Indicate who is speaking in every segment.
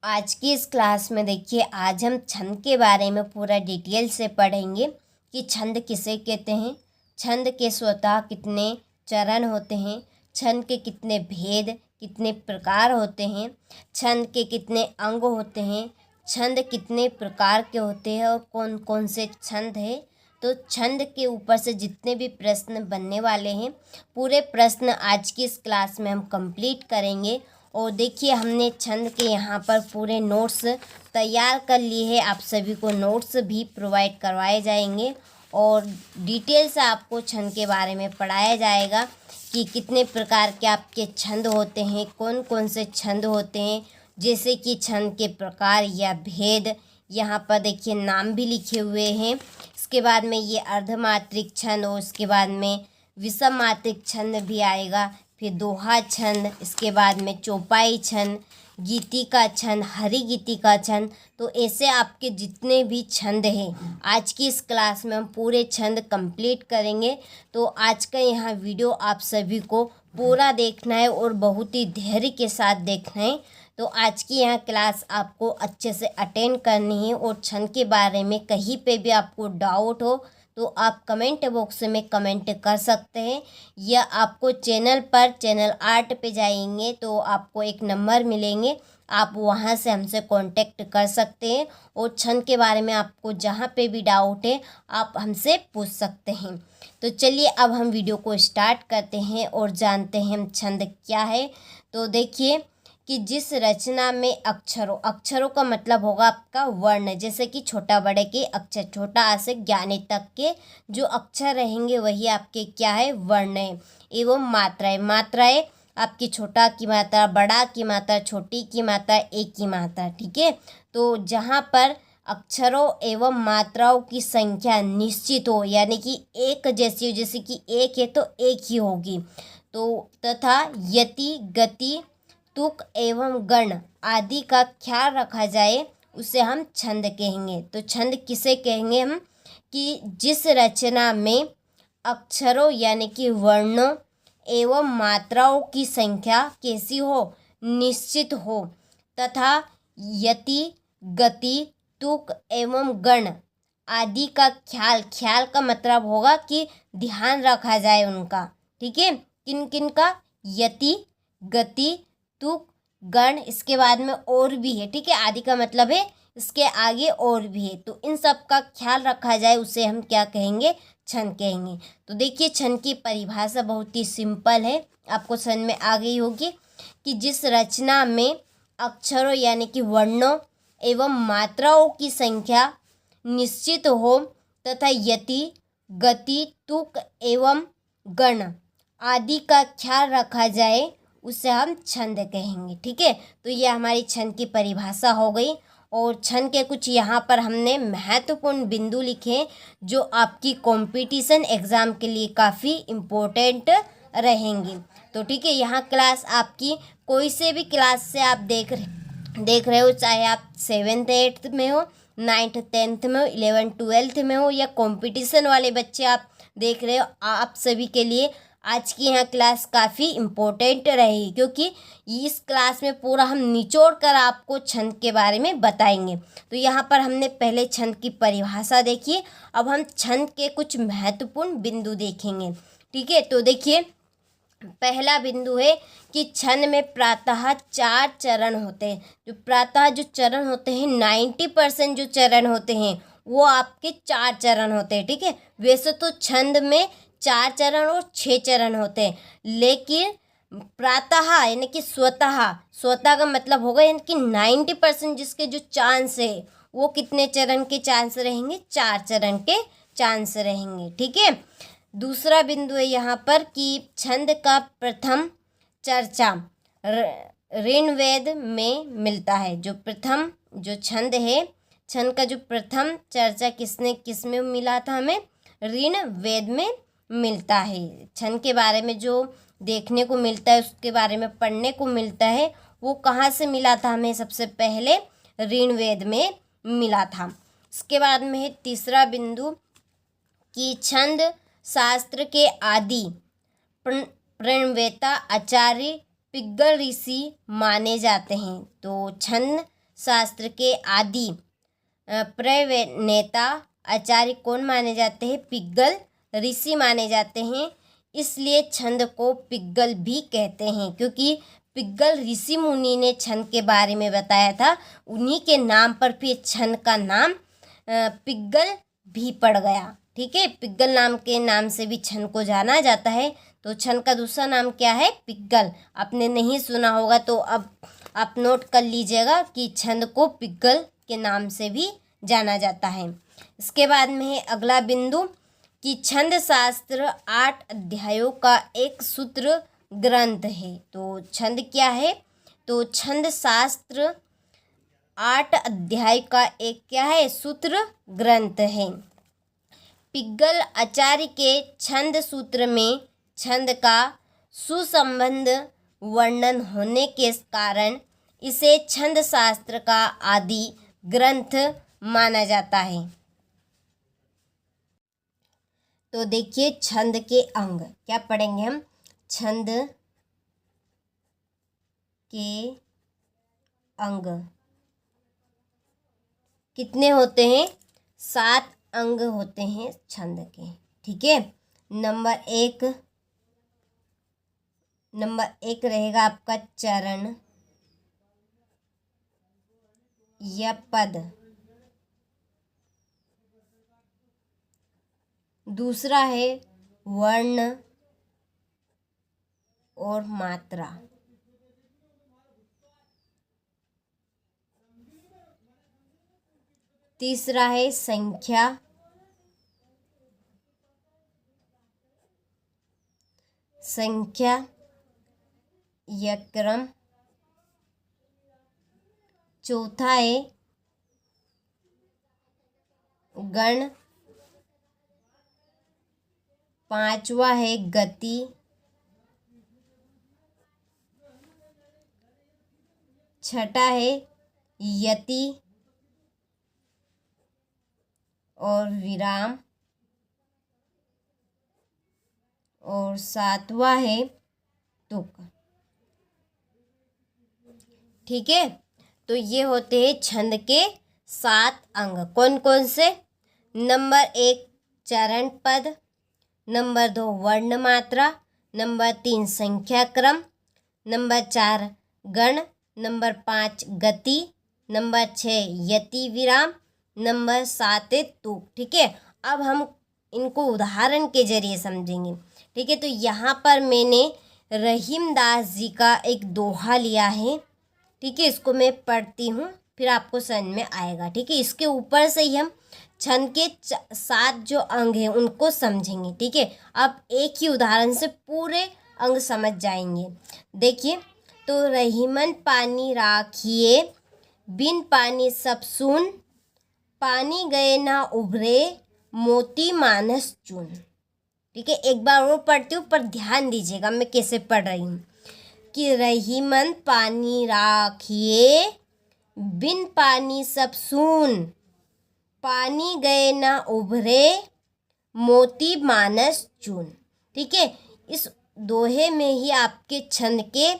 Speaker 1: आज की इस क्लास में देखिए, आज हम छंद के बारे में पूरा डिटेल से पढ़ेंगे कि छंद किसे कहते हैं, छंद के स्वतः कितने चरण होते हैं, छंद के कितने भेद कितने प्रकार होते हैं, छंद के कितने अंग होते हैं, छंद कितने प्रकार के होते हैं और कौन कौन से छंद है। तो छंद के ऊपर से जितने भी प्रश्न बनने वाले हैं, पूरे प्रश्न आज की इस क्लास में हम कंप्लीट करेंगे। और देखिए, हमने छंद के यहाँ पर पूरे नोट्स तैयार कर लिए हैं। आप सभी को नोट्स भी प्रोवाइड करवाए जाएंगे और डिटेल से आपको छंद के बारे में पढ़ाया जाएगा कि कितने प्रकार के आपके छंद होते हैं, कौन कौन से छंद होते हैं, जैसे कि छंद के प्रकार या भेद। यहाँ पर देखिए नाम भी लिखे हुए हैं। इसके बाद में ये अर्धमात्रिक छंद और उसके बाद में विषम मात्रिक छंद भी आएगा, फिर दोहा छंद, इसके बाद में चौपाई छंद, गीति का छंद, हरी गीति का छंद। तो ऐसे आपके जितने भी छंद हैं, आज की इस क्लास में हम पूरे छंद कंप्लीट करेंगे। तो आज का यहाँ वीडियो आप सभी को पूरा देखना है और बहुत ही धैर्य के साथ देखना है। तो आज की यहाँ क्लास आपको अच्छे से अटेंड करनी है और छंद के बारे में कहीं पे भी आपको डाउट हो तो आप कमेंट बॉक्स में कमेंट कर सकते हैं, या आपको चैनल 8 पे जाएंगे तो आपको एक नंबर मिलेंगे, आप वहां से हमसे कांटेक्ट कर सकते हैं और छंद के बारे में आपको जहां पे भी डाउट है आप हमसे पूछ सकते हैं। तो चलिए अब हम वीडियो को स्टार्ट करते हैं और जानते हैं हम छंद क्या है। तो देखिए कि जिस रचना में अक्षरों का मतलब होगा आपका वर्ण, जैसे कि छोटा बड़े के अक्षर, छोटा आ से ज्ञानी तक के जो अक्षर रहेंगे वही आपके क्या है, वर्ण है। एवं मात्राएं आपकी छोटा की मात्रा, बड़ा की मात्रा, छोटी की मात्रा, एक की मात्रा। ठीक है, तो जहाँ पर अक्षरों एवं मात्राओं की संख्या निश्चित हो, यानी कि एक जैसी हो, जैसे कि एक है तो एक ही होगी, तो तथा यति गति तुक एवं गण आदि का ख्याल रखा जाए उसे हम छंद कहेंगे। तो छंद किसे कहेंगे हम, कि जिस रचना में अक्षरों यानी कि वर्णों एवं मात्राओं की संख्या कैसी हो, निश्चित हो, तथा यति गति तुक एवं गण आदि का ख्याल का मतलब होगा कि ध्यान रखा जाए उनका। ठीक है, किन किन का, यति गति तुक गण, इसके बाद में और भी है। ठीक है, आदि का मतलब है इसके आगे और भी है, तो इन सब का ख्याल रखा जाए उसे हम क्या कहेंगे, छंद कहेंगे। तो देखिए छंद की परिभाषा बहुत ही सिंपल है, आपको समझ में आ गई होगी कि जिस रचना में अक्षरों यानी कि वर्णों एवं मात्राओं की संख्या निश्चित हो तथा यति गति तुक एवं गण आदि का ख्याल रखा जाए उसे हम छंद कहेंगे। ठीक है, तो ये हमारी छंद की परिभाषा हो गई। और छंद के कुछ यहाँ पर हमने महत्वपूर्ण बिंदु लिखे जो आपकी कंपटीशन एग्ज़ाम के लिए काफ़ी इम्पोर्टेंट रहेंगी। तो ठीक है, यहाँ क्लास आपकी कोई से भी क्लास से आप देख रहे हो, चाहे आप 7th 8th में हो, 9th 10th में हो, 11th 12th में हो, या कंपटीशन वाले बच्चे आप देख रहे हो, आप सभी के लिए आज की यहाँ क्लास काफ़ी इम्पोर्टेंट रहेगी, क्योंकि इस क्लास में पूरा हम निचोड़ कर आपको छंद के बारे में बताएंगे। तो यहाँ पर हमने पहले छंद की परिभाषा देखी, अब हम छंद के कुछ महत्वपूर्ण बिंदु देखेंगे। ठीक है, तो देखिए पहला बिंदु है कि छंद में प्रातः 4 चरण होते हैं। जो प्रातः जो चरण होते हैं, 90% जो चरण होते हैं वो आपके 4 चरण होते हैं। ठीक है, वैसे तो छंद में 4 चरण और 6 चरण होते हैं, लेकिन प्रातः यानी कि स्वतः का मतलब होगा यानी कि 90% जिसके जो चांस है वो कितने चरण के चांस रहेंगे, 4 चरण के चांस रहेंगे। ठीक है, दूसरा बिंदु है यहाँ पर कि छंद का प्रथम चर्चा ऋग्वेद में मिलता है। जो प्रथम जो छंद है, छंद का जो प्रथम चर्चा किस में मिला था, हमें ऋग्वेद में मिलता है। छंद के बारे में जो देखने को मिलता है, उसके बारे में पढ़ने को मिलता है, वो कहाँ से मिला था, हमें सबसे पहले ऋग्वेद में मिला था। इसके बाद में है तीसरा बिंदु कि छंद शास्त्र के आदि प्रणेता आचार्य पिंगल ऋषि माने जाते हैं। तो छंद शास्त्र के आदि प्रणेता आचार्य कौन माने जाते हैं? पिंगल ऋषि माने जाते हैं। इसलिए छंद को पिंगल भी कहते हैं, क्योंकि पिंगल ऋषि मुनि ने छंद के बारे में बताया था। उन्हीं के नाम पर फिर छंद का नाम पिंगल भी पड़ गया। ठीक है, पिंगल नाम के नाम से भी छंद को जाना जाता है। तो छंद का दूसरा नाम क्या है? पिंगल। आपने नहीं सुना होगा तो अब आप नोट कर लीजिएगा कि छंद को पिंगल के नाम से भी जाना जाता है। इसके बाद में है अगला बिंदु कि छंद शास्त्र 8 अध्यायों का एक सूत्र ग्रंथ है। तो छंद क्या है? तो छंद शास्त्र 8 अध्याय का एक क्या है? सूत्र ग्रंथ है। पिंगल आचार्य के छंद सूत्र में छंद का सुसंबद्ध वर्णन होने के कारण इसे छंद शास्त्र का आदि ग्रंथ माना जाता है। तो देखिए छंद के अंग क्या पढ़ेंगे हम? छंद के अंग कितने होते हैं? 7 अंग होते हैं छंद के। ठीक है, नंबर एक रहेगा आपका चरण या पद। दूसरा है वर्ण और मात्रा। तीसरा है संख्या, या क्रम। चौथा है गण। पांचवा है गति। छठा है यति और विराम। और 7वां है तुक। ठीक है, तो ये होते हैं छंद के 7 अंग। कौन कौन से? नंबर 1 चरण पद, नंबर 2 वर्ण मात्रा, नंबर 3 संख्या क्रम, नंबर 4 गण, नंबर 5 गति, नंबर 6 यति विराम, नंबर 7 है तुक। ठीक है, अब हम इनको उदाहरण के जरिए समझेंगे। ठीक है, तो यहाँ पर मैंने रहीमदास जी का एक दोहा लिया है। ठीक है, इसको मैं पढ़ती हूँ फिर आपको समझ में आएगा। ठीक है, इसके ऊपर से ही हम छंद के 7 जो अंग हैं उनको समझेंगे। ठीक है, अब एक ही उदाहरण से पूरे अंग समझ जाएंगे। देखिए, तो रहीमन पानी राखिए, बिन पानी सब सून, पानी गए ना उभरे, मोती मानस चून। ठीक है, एक बार वो पढ़ती हूँ पर ध्यान दीजिएगा मैं कैसे पढ़ रही हूँ कि रहीमन पानी राखिए, बिन पानी सब सून, पानी गए ना उभरे, मोती मानस चून। ठीक है, इस दोहे में ही आपके छंद के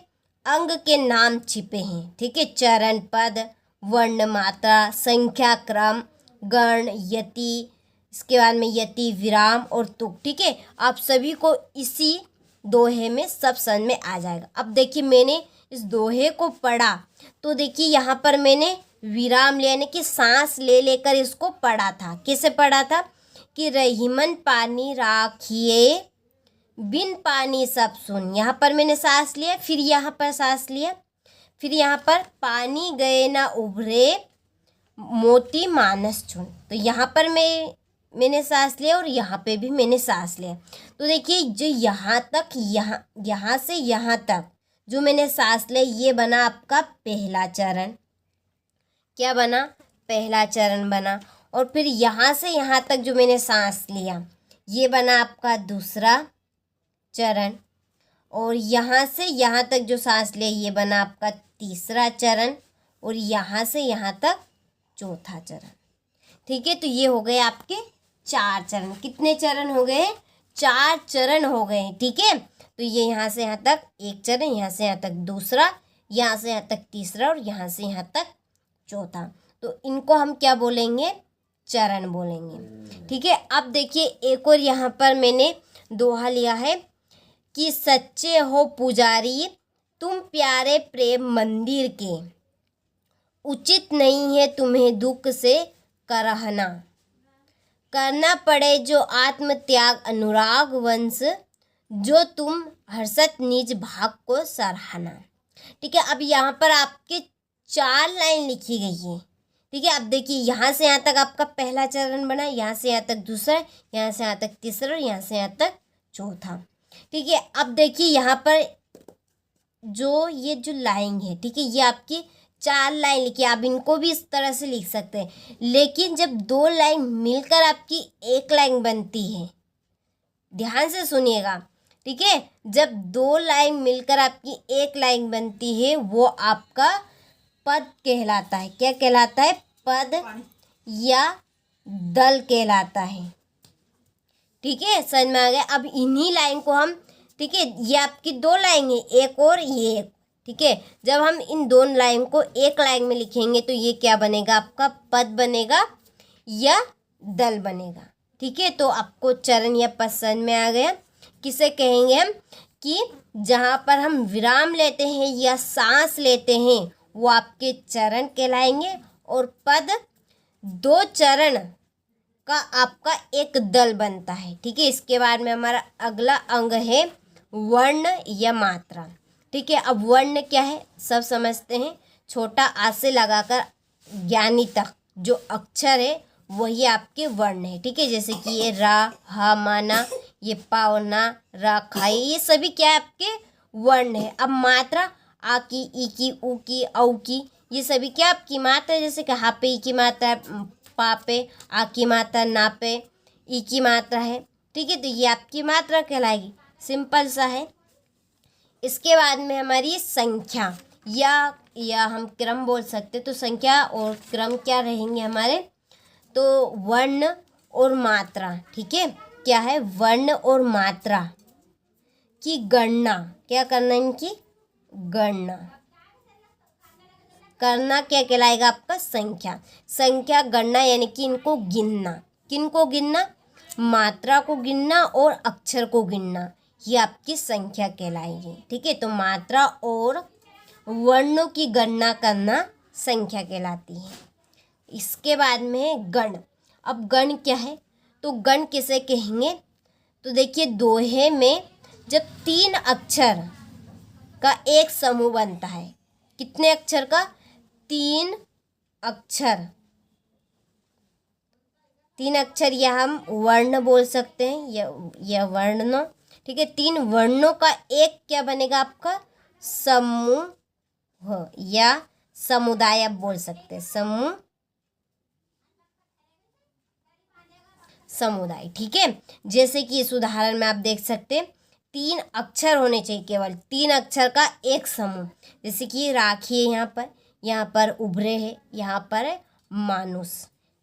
Speaker 1: अंग के नाम छिपे हैं। ठीक है, चरण पद, वर्ण मात्रा, संख्या क्रम, गण, यति, इसके बाद में यति विराम और तुक। ठीक है, आप सभी को इसी दोहे में सब समझ में आ जाएगा। अब देखिए मैंने इस दोहे को पढ़ा तो देखिए यहाँ पर मैंने विराम यानी कि सांस ले लेकर इसको पढ़ा था। कैसे पढ़ा था कि रहीमन पानी राखिए, बिन पानी सब सुन। यहाँ पर मैंने सांस लिया, फिर यहाँ पर सांस लिया, फिर यहाँ पर पानी गए ना उभरे, मोती मानस चुन। तो यहाँ पर मैंने सांस लिया और यहाँ पे भी मैंने सांस लिया। तो देखिए जो यहाँ तक यहाँ से यहाँ तक जो मैंने सांस लिया ये बना आपका पहला चरण। क्या बना? पहला चरण बना। और फिर यहाँ से यहाँ तक जो मैंने सांस लिया ये बना आपका दूसरा चरण। और यहाँ से यहाँ तक जो सांस लिया ये बना आपका तीसरा चरण। और यहाँ से यहाँ तक चौथा चरण। ठीक है, तो ये हो गए आपके 4 चरण। कितने चरण हो गए? 4 चरण हो गए। ठीक है, तो ये यहाँ से यहाँ तक एक चरण, यहाँ से यहाँ तक दूसरा, यहाँ से यहाँ तक तीसरा और यहाँ से यहाँ तक चौथा। तो इनको हम क्या बोलेंगे, चरण बोलेंगे। ठीक है, अब देखिए एक और यहाँ पर मैंने दोहा लिया है कि सच्चे हो पुजारी तुम प्यारे प्रेम मंदिर के, उचित नहीं है तुम्हें दुख से करहना, करना पड़े जो आत्म त्याग अनुराग वंश, जो तुम हर्षत निज भाग को सराहना। ठीक है, अब यहाँ पर आपके 4 लाइन लिखी गई है। ठीक है, अब देखिए यहाँ से यहाँ तक आपका पहला चरण बना, यहाँ से यहाँ तक दूसरा, यहाँ से यहाँ तक तीसरा और यहाँ से यहाँ तक चौथा। ठीक है, अब देखिए यहाँ पर जो ये जो लाइन है, ठीक है, ये आपकी 4 लाइन लिखी, आप इनको भी इस तरह से लिख सकते हैं। लेकिन जब 2 लाइन मिलकर आपकी एक लाइन बनती है, ध्यान से सुनिएगा। ठीक है, जब 2 लाइन मिलकर आपकी एक लाइन बनती है वो आपका पद कहलाता है। क्या कहलाता है, पद या दल कहलाता है। ठीक है, समझ में आ गया। अब इन्हीं लाइन को हम, ठीक है, ये आपकी 2 लाइन है, एक और ये एक। ठीक है, जब हम इन 2 लाइन को एक लाइन में लिखेंगे तो ये क्या बनेगा, आपका पद बनेगा या दल बनेगा। ठीक है, तो आपको चरण या पद समझ में आ गया। किसे कहेंगे हम, कि जहाँ पर हम विराम लेते हैं या सांस लेते हैं वो आपके चरण कहलाएंगे, और पद 2 चरण का आपका एक दल बनता है। ठीक है, इसके बाद में हमारा अगला अंग है वर्ण या मात्रा। ठीक है, अब वर्ण क्या है, सब समझते हैं। छोटा आ से लगाकर ज्ञानी तक जो अक्षर है वही आपके वर्ण है। ठीक है, जैसे कि ये रा, हा, माना, ये पावना, रा, खाई, ये सभी क्या है, आपके वर्ण है। अब मात्रा आ की, ई की, ऊ की, औ की, ये सभी क्या आपकी मात्रा है। जैसे कि हा पे ई की मात्रा, पा पे आ की मात्रा, ना पे ई की मात्रा है। ठीक है, तो ये आपकी मात्रा कहलाएगी, सिंपल सा है। इसके बाद में हमारी संख्या या हम क्रम बोल सकते, तो संख्या और क्रम क्या रहेंगे हमारे, तो वर्ण और मात्रा। ठीक है, क्या है, वर्ण और मात्रा की गणना, क्या करना, इनकी गणना करना क्या कहलाएगा, आपका संख्या। संख्या गणना यानी कि इनको गिनना। किनको गिनना, मात्रा को गिनना और अक्षर को गिनना, ये आपकी संख्या कहलाएगी। ठीक है, तो मात्रा और वर्णों की गणना करना संख्या कहलाती है। इसके बाद में गण। अब गण क्या है, तो गण किसे कहेंगे, तो देखिए दोहे में जब 3 अक्षर का एक समूह बनता है, कितने अक्षर का, 3 अक्षर, 3 अक्षर या हम वर्ण बोल सकते हैं या वर्ण। ठीक है, 3 वर्णों का एक क्या बनेगा, आपका समूह या समुदाय आप बोल सकते हैं, समूह, समुदाय। ठीक है, जैसे कि इस उदाहरण में आप देख सकते हैं 3 अक्षर होने चाहिए, केवल 3 अक्षर का एक समूह। जैसे कि राखी है, यहाँ पर उभरे है, यहाँ पर है मानुष।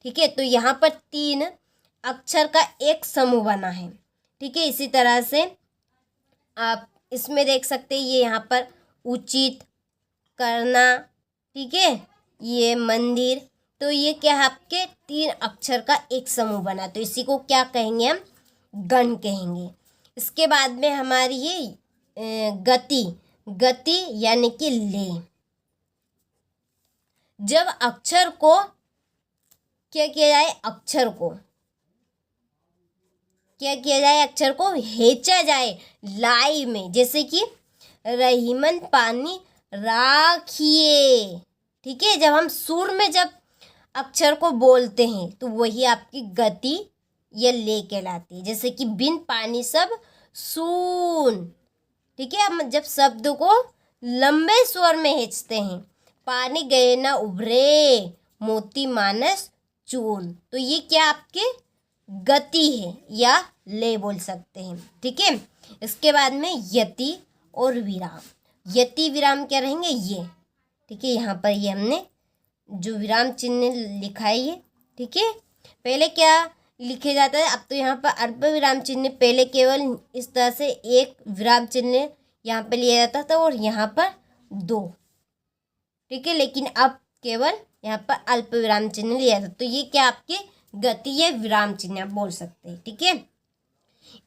Speaker 1: ठीक है, तो यहाँ पर 3 अक्षर का एक समूह बना है। ठीक है, इसी तरह से आप इसमें देख सकते हैं, ये यहाँ पर उचित, करना, ठीक है, ये मंदिर, तो ये क्या है, आपके 3 अक्षर का एक समूह बना, तो इसी को क्या कहेंगे, हम गण कहेंगे। इसके बाद में हमारी ये गति यानी कि ले। जब अक्षर को क्या किया जाए, अक्षर को क्या किया जाए, अक्षर को हेचा जाए लाई में, जैसे कि रहीमन पानी राखिए। ठीक है, जब हम सुर में जब अक्षर को बोलते हैं तो वही आपकी गति या ले कहलाती है। जैसे कि बिन पानी सब सून। ठीक है, हम जब शब्द को लंबे स्वर में खींचते हैं, पानी गए ना उभरे मोती मानस चून, तो ये क्या आपके गति है या ले बोल सकते हैं। ठीक है, इसके बाद में यति और विराम। यति विराम क्या रहेंगे, ये। ठीक है, यहाँ पर ये हमने जो विराम चिन्ह लिखा है ये। ठीक है, पहले क्या लिखे जाता है, अब तो यहाँ पर अल्प विराम चिन्ह, पहले केवल इस तरह से एक विराम चिन्ह यहाँ पे लिया जाता था और यहाँ पर 2। ठीक है, लेकिन अब केवल यहाँ पर अल्प विराम चिन्ह लिया था। तो ये क्या आपके गतीय विराम चिन्ह आप बोल सकते हैं, ठीक है।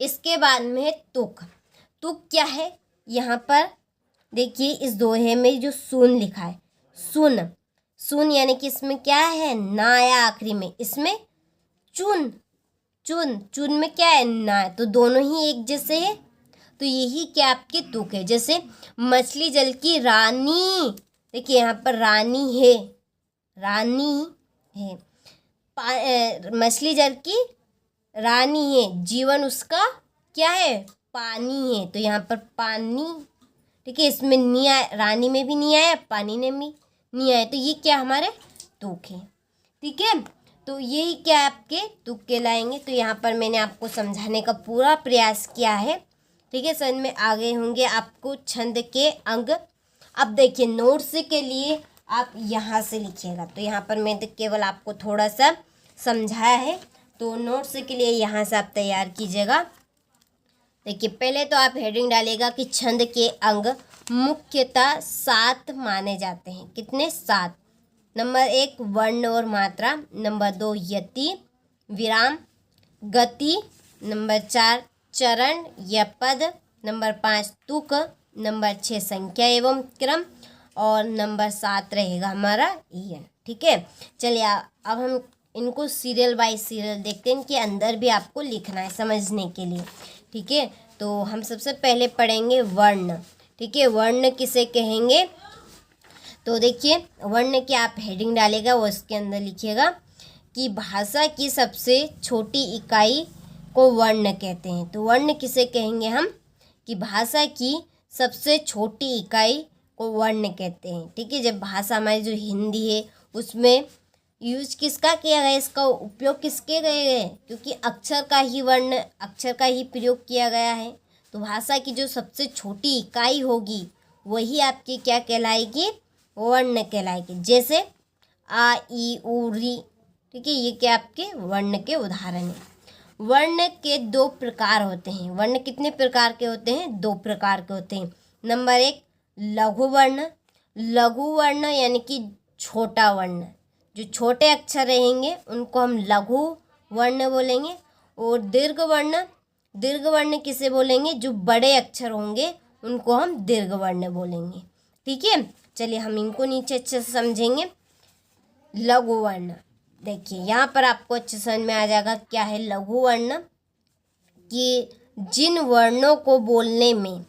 Speaker 1: इसके बाद में है तुक। तुक क्या है, यहाँ पर देखिए इस दोहे में जो सुन लिखा है, सुन, सुन यानी कि इसमें क्या है, ना आया आखिरी में, इसमें चुन, चुन, चुन में क्या है, ना है, तो दोनों ही एक जैसे है। तो यही क्या आपके तुक है। जैसे मछली जल की रानी, देखिए यहाँ पर रानी है, रानी है, मछली जल की रानी है, जीवन उसका क्या है, पानी है, तो यहाँ पर पानी, ठीक है। इसमें नहीं आया, रानी में भी नहीं आया, पानी में भी नहीं आया, तो ये क्या हमारे तुक है, ठीक है। तो यही क्या आपके तुक कहलाएंगे। तो यहाँ पर मैंने आपको समझाने का पूरा प्रयास किया है, ठीक है। समझ में आ गए होंगे आपको छंद के अंग। अब देखिए नोट्स के लिए आप यहाँ से लिखिएगा। तो यहाँ पर मैं तो केवल आपको थोड़ा सा समझाया है, तो नोट्स के लिए यहाँ से आप तैयार कीजिएगा। देखिए पहले तो आप हेडिंग डालिएगा कि छंद के अंग मुख्यतः 7 माने जाते हैं। कितने, 7। नंबर 1 वर्ण और मात्रा, नंबर 2 यति, विराम, गति, नंबर 4 चरण या पद, नंबर 5 तुक, नंबर 6 संख्या एवं क्रम, और नंबर 7 रहेगा हमारा ईयन, ठीक है। चलिए अब हम इनको सीरियल बाय सीरियल देखते हैं, इनके अंदर भी आपको लिखना है समझने के लिए, ठीक है। तो हम सबसे पहले पढ़ेंगे वर्ण, ठीक है। वर्ण किसे कहेंगे, तो देखिए वर्ण की आप हेडिंग डालेगा, वो इसके अंदर लिखिएगा कि भाषा की सबसे छोटी इकाई को वर्ण कहते हैं। तो वर्ण किसे कहेंगे हम, कि भाषा की सबसे छोटी इकाई को वर्ण कहते हैं, ठीक है। जब भाषा हमारी जो हिंदी है उसमें यूज किसका किया गया, इसका उपयोग किसके गए हैं, क्योंकि अक्षर का ही वर्ण, अक्षर का ही प्रयोग किया गया है। तो भाषा की जो सबसे छोटी इकाई होगी वही आपकी क्या कहलाएगी, वर्ण कहलाएगी। जैसे आ ई उ री, ठीक है, ये क्या आपके वर्ण के उदाहरण हैं। वर्ण के 2 प्रकार होते हैं। वर्ण कितने प्रकार के होते हैं, 2 प्रकार के होते हैं। नंबर 1 लघु वर्ण, लघु वर्ण यानी कि छोटा वर्ण, जो छोटे अक्षर रहेंगे उनको हम लघु वर्ण बोलेंगे। और दीर्घ वर्ण, दीर्घ वर्ण किसे बोलेंगे, जो बड़े अक्षर होंगे उनको हम दीर्घ वर्ण बोलेंगे, ठीक है। चलिए हम इनको नीचे अच्छे से समझेंगे। लघु वर्ण, देखिए यहाँ पर आपको अच्छे समझ में आ जाएगा क्या है लघु वर्ण, कि जिन वर्णों को बोलने में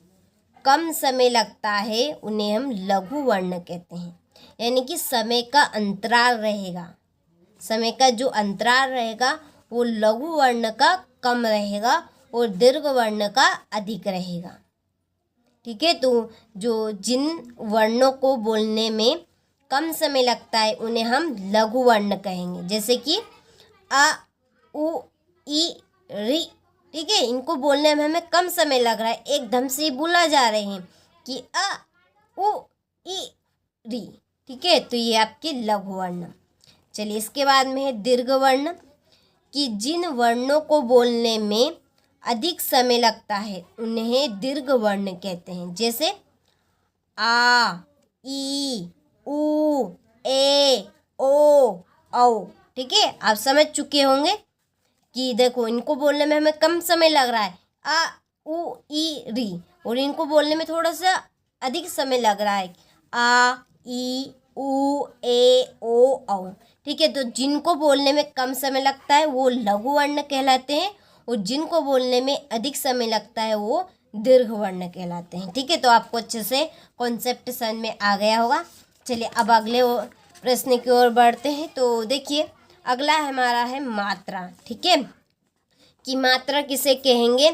Speaker 1: कम समय लगता है उन्हें हम लघु वर्ण कहते हैं। यानी कि समय का अंतराल रहेगा, समय का जो अंतराल रहेगा वो लघु वर्ण का कम रहेगा और दीर्घ वर्ण का अधिक रहेगा, ठीक है। तो जो जिन वर्णों को बोलने में कम समय लगता है उन्हें हम लघु वर्ण कहेंगे। जैसे कि आ उ ई री, ठीक है, इनको बोलने में हमें कम समय लग रहा है, एकदम से बोला जा रहे हैं कि आ उ ई री, ठीक है। तो ये आपके लघु वर्ण। चलिए इसके बाद में है दीर्घ वर्ण, कि जिन वर्णों को बोलने में अधिक समय लगता है उन्हें दीर्घ वर्ण कहते हैं। जैसे आ ई उ ए ओ औ, ठीक है। आप समझ चुके होंगे कि देखो इनको बोलने में हमें कम समय लग रहा है, आ उ ई री, और इनको बोलने में थोड़ा सा अधिक समय लग रहा है, आ ई उ ए ओ औ, ठीक है। तो जिनको बोलने में कम समय लगता है वो लघु वर्ण कहलाते हैं, और जिनको बोलने में अधिक समय लगता है वो दीर्घ वर्ण कहलाते हैं, ठीक है। तो आपको अच्छे से कॉन्सेप्ट समझ में आ गया होगा। चलिए अब अगले प्रश्न की ओर बढ़ते हैं। तो देखिए अगला हमारा है मात्रा, ठीक है, कि मात्रा किसे कहेंगे,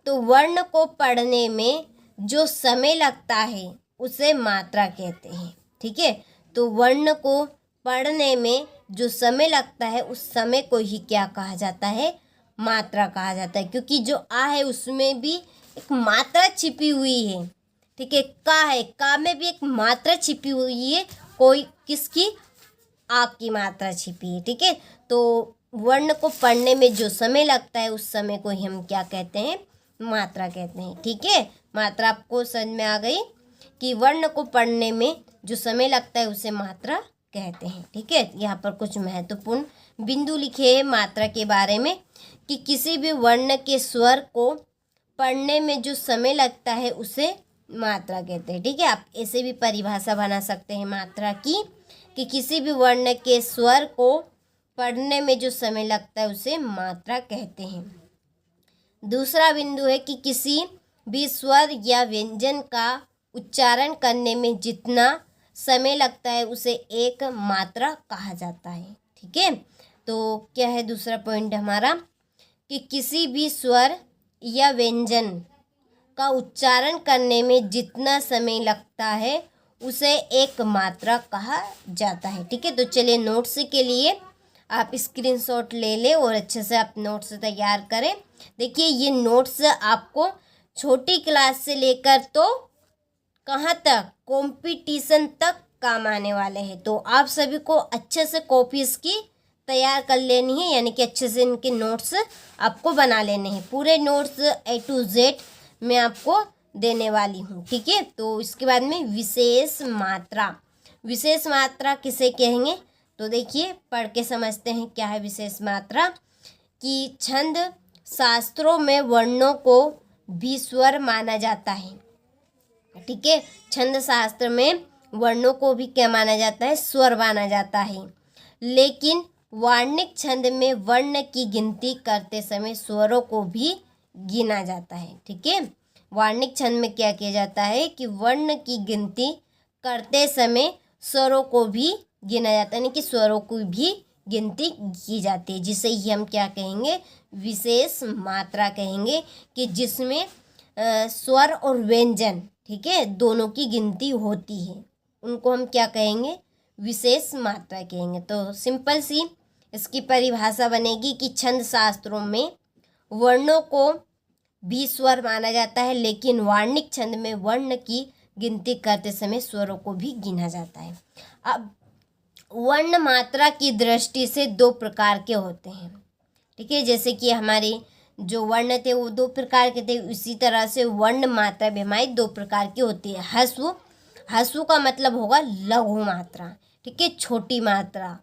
Speaker 1: तो वर्ण को पढ़ने में जो समय लगता है उसे मात्रा कहते हैं, ठीक है। तो वर्ण को पढ़ने में जो समय लगता है उस समय को ही क्या कहा जाता है, मात्रा कहा जाता है। क्योंकि जो आ है उसमें भी एक मात्रा छिपी हुई है, ठीक है। का है, का में भी एक मात्रा छिपी हुई है, कोई किसकी, आ की मात्रा छिपी है, ठीक है। तो वर्ण को पढ़ने में जो समय लगता है उस समय को ही हम क्या कहते हैं, मात्रा कहते हैं, ठीक है। मात्रा आपको समझ में आ गई कि वर्ण को पढ़ने में जो समय लगता है उसे मात्रा कहते हैं। ठीक है, यहाँ पर कुछ महत्वपूर्ण बिंदु लिखे हैं मात्रा के बारे में कि किसी भी वर्ण के स्वर को पढ़ने में जो समय लगता है उसे मात्रा कहते हैं। ठीक है, आप ऐसे भी परिभाषा बना सकते हैं मात्रा की कि किसी भी वर्ण के स्वर को पढ़ने में जो समय लगता है उसे मात्रा कहते हैं। दूसरा बिंदु है कि किसी भी स्वर या व्यंजन का उच्चारण करने में जितना समय लगता है उसे एक मात्रा कहा जाता है। ठीक है, तो क्या है दूसरा पॉइंट हमारा कि किसी भी स्वर या व्यंजन का उच्चारण करने में जितना समय लगता है उसे एक मात्रा कहा जाता है। ठीक है, तो चलिए नोट्स के लिए आप स्क्रीनशॉट ले लें और अच्छे से आप नोट्स तैयार करें। देखिए ये नोट्स आपको छोटी क्लास से लेकर तो कहाँ तक, कंपटीशन तक काम आने वाले हैं। तो आप सभी को अच्छे से कॉपी इसकी तैयार कर लेनी है, यानी कि अच्छे से इनके नोट्स आपको बना लेने हैं। पूरे नोट्स A to Z मैं आपको देने वाली हूँ। ठीक है, तो इसके बाद में विशेष मात्रा। विशेष मात्रा किसे कहेंगे, तो देखिए पढ़ के समझते हैं क्या है विशेष मात्रा। कि छंद शास्त्रों में वर्णों को भी स्वर माना जाता है। ठीक है, छंद शास्त्र में वर्णों को भी क्या माना जाता है, स्वर माना जाता है। लेकिन वार्णिक छंद में वर्ण की गिनती करते समय स्वरों को भी गिना जाता है। ठीक है, वार्णिक छंद में क्या किया जाता है कि वर्ण की गिनती करते समय स्वरों को भी गिना जाता है, यानी कि स्वरों की भी गिनती की जाती है, जिसे ही हम क्या कहेंगे, विशेष मात्रा कहेंगे। कि जिसमें स्वर और व्यंजन, ठीक है, दोनों की गिनती होती है, उनको हम क्या कहेंगे, विशेष मात्रा कहेंगे। तो सिंपल सी इसकी परिभाषा बनेगी कि छंद शास्त्रों में वर्णों को भी स्वर माना जाता है, लेकिन वार्णिक छंद में वर्ण की गिनती करते समय स्वरों को भी गिना जाता है। अब वर्ण मात्रा की दृष्टि से दो प्रकार के होते हैं। ठीक है, जैसे कि हमारे जो वर्ण थे वो दो प्रकार के थे, उसी तरह से वर्ण मात्रा भी हमारी दो प्रकार की होती है। ह्रस्व, ह्रस्व का मतलब होगा लघु मात्रा, ठीक है, छोटी मात्रा।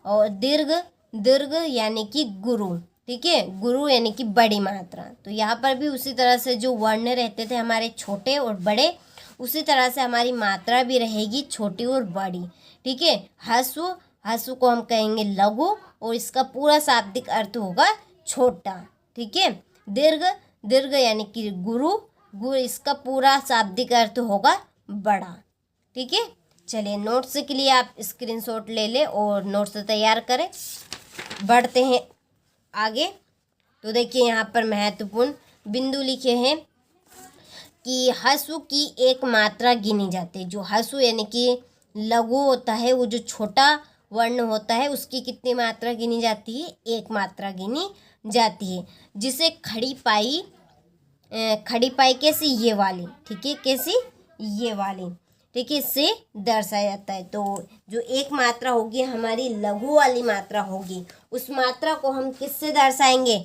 Speaker 1: और दीर्घ, दीर्घ यानी कि गुरु, ठीक है, गुरु यानी कि बड़ी मात्रा। तो यहाँ पर भी उसी तरह से जो वर्ण रहते थे हमारे छोटे और बड़े, उसी तरह से हमारी मात्रा भी रहेगी छोटी और बड़ी। ठीक है, ह्रस्व, ह्रस्व को हम कहेंगे लघु और इसका पूरा शाब्दिक अर्थ होगा छोटा। ठीक है, दीर्घ, दीर्घ यानी कि गुरु, गुरु इसका पूरा शाब्दिक अर्थ होगा बड़ा। ठीक है, चलिए नोट्स के लिए आप स्क्रीनशॉट ले लें और नोट्स तैयार करें। बढ़ते हैं आगे। तो देखिए यहाँ पर महत्वपूर्ण बिंदु लिखे हैं कि ह्रस्व की एक मात्रा गिनी जाती है। जो ह्रस्व यानी कि लघु होता है, वो जो छोटा वर्ण होता है, उसकी कितनी मात्रा गिनी जाती है, एक मात्रा गिनी जाती है। जिसे खड़ी पाई, खड़ी पाई कैसी, ये वाली, ठीक है, कैसी, ये वाली, ठीक है, इससे दर्शाया जाता है। तो जो एक मात्रा होगी हमारी लघु वाली मात्रा होगी, उस मात्रा को हम किससे दर्शाएंगे,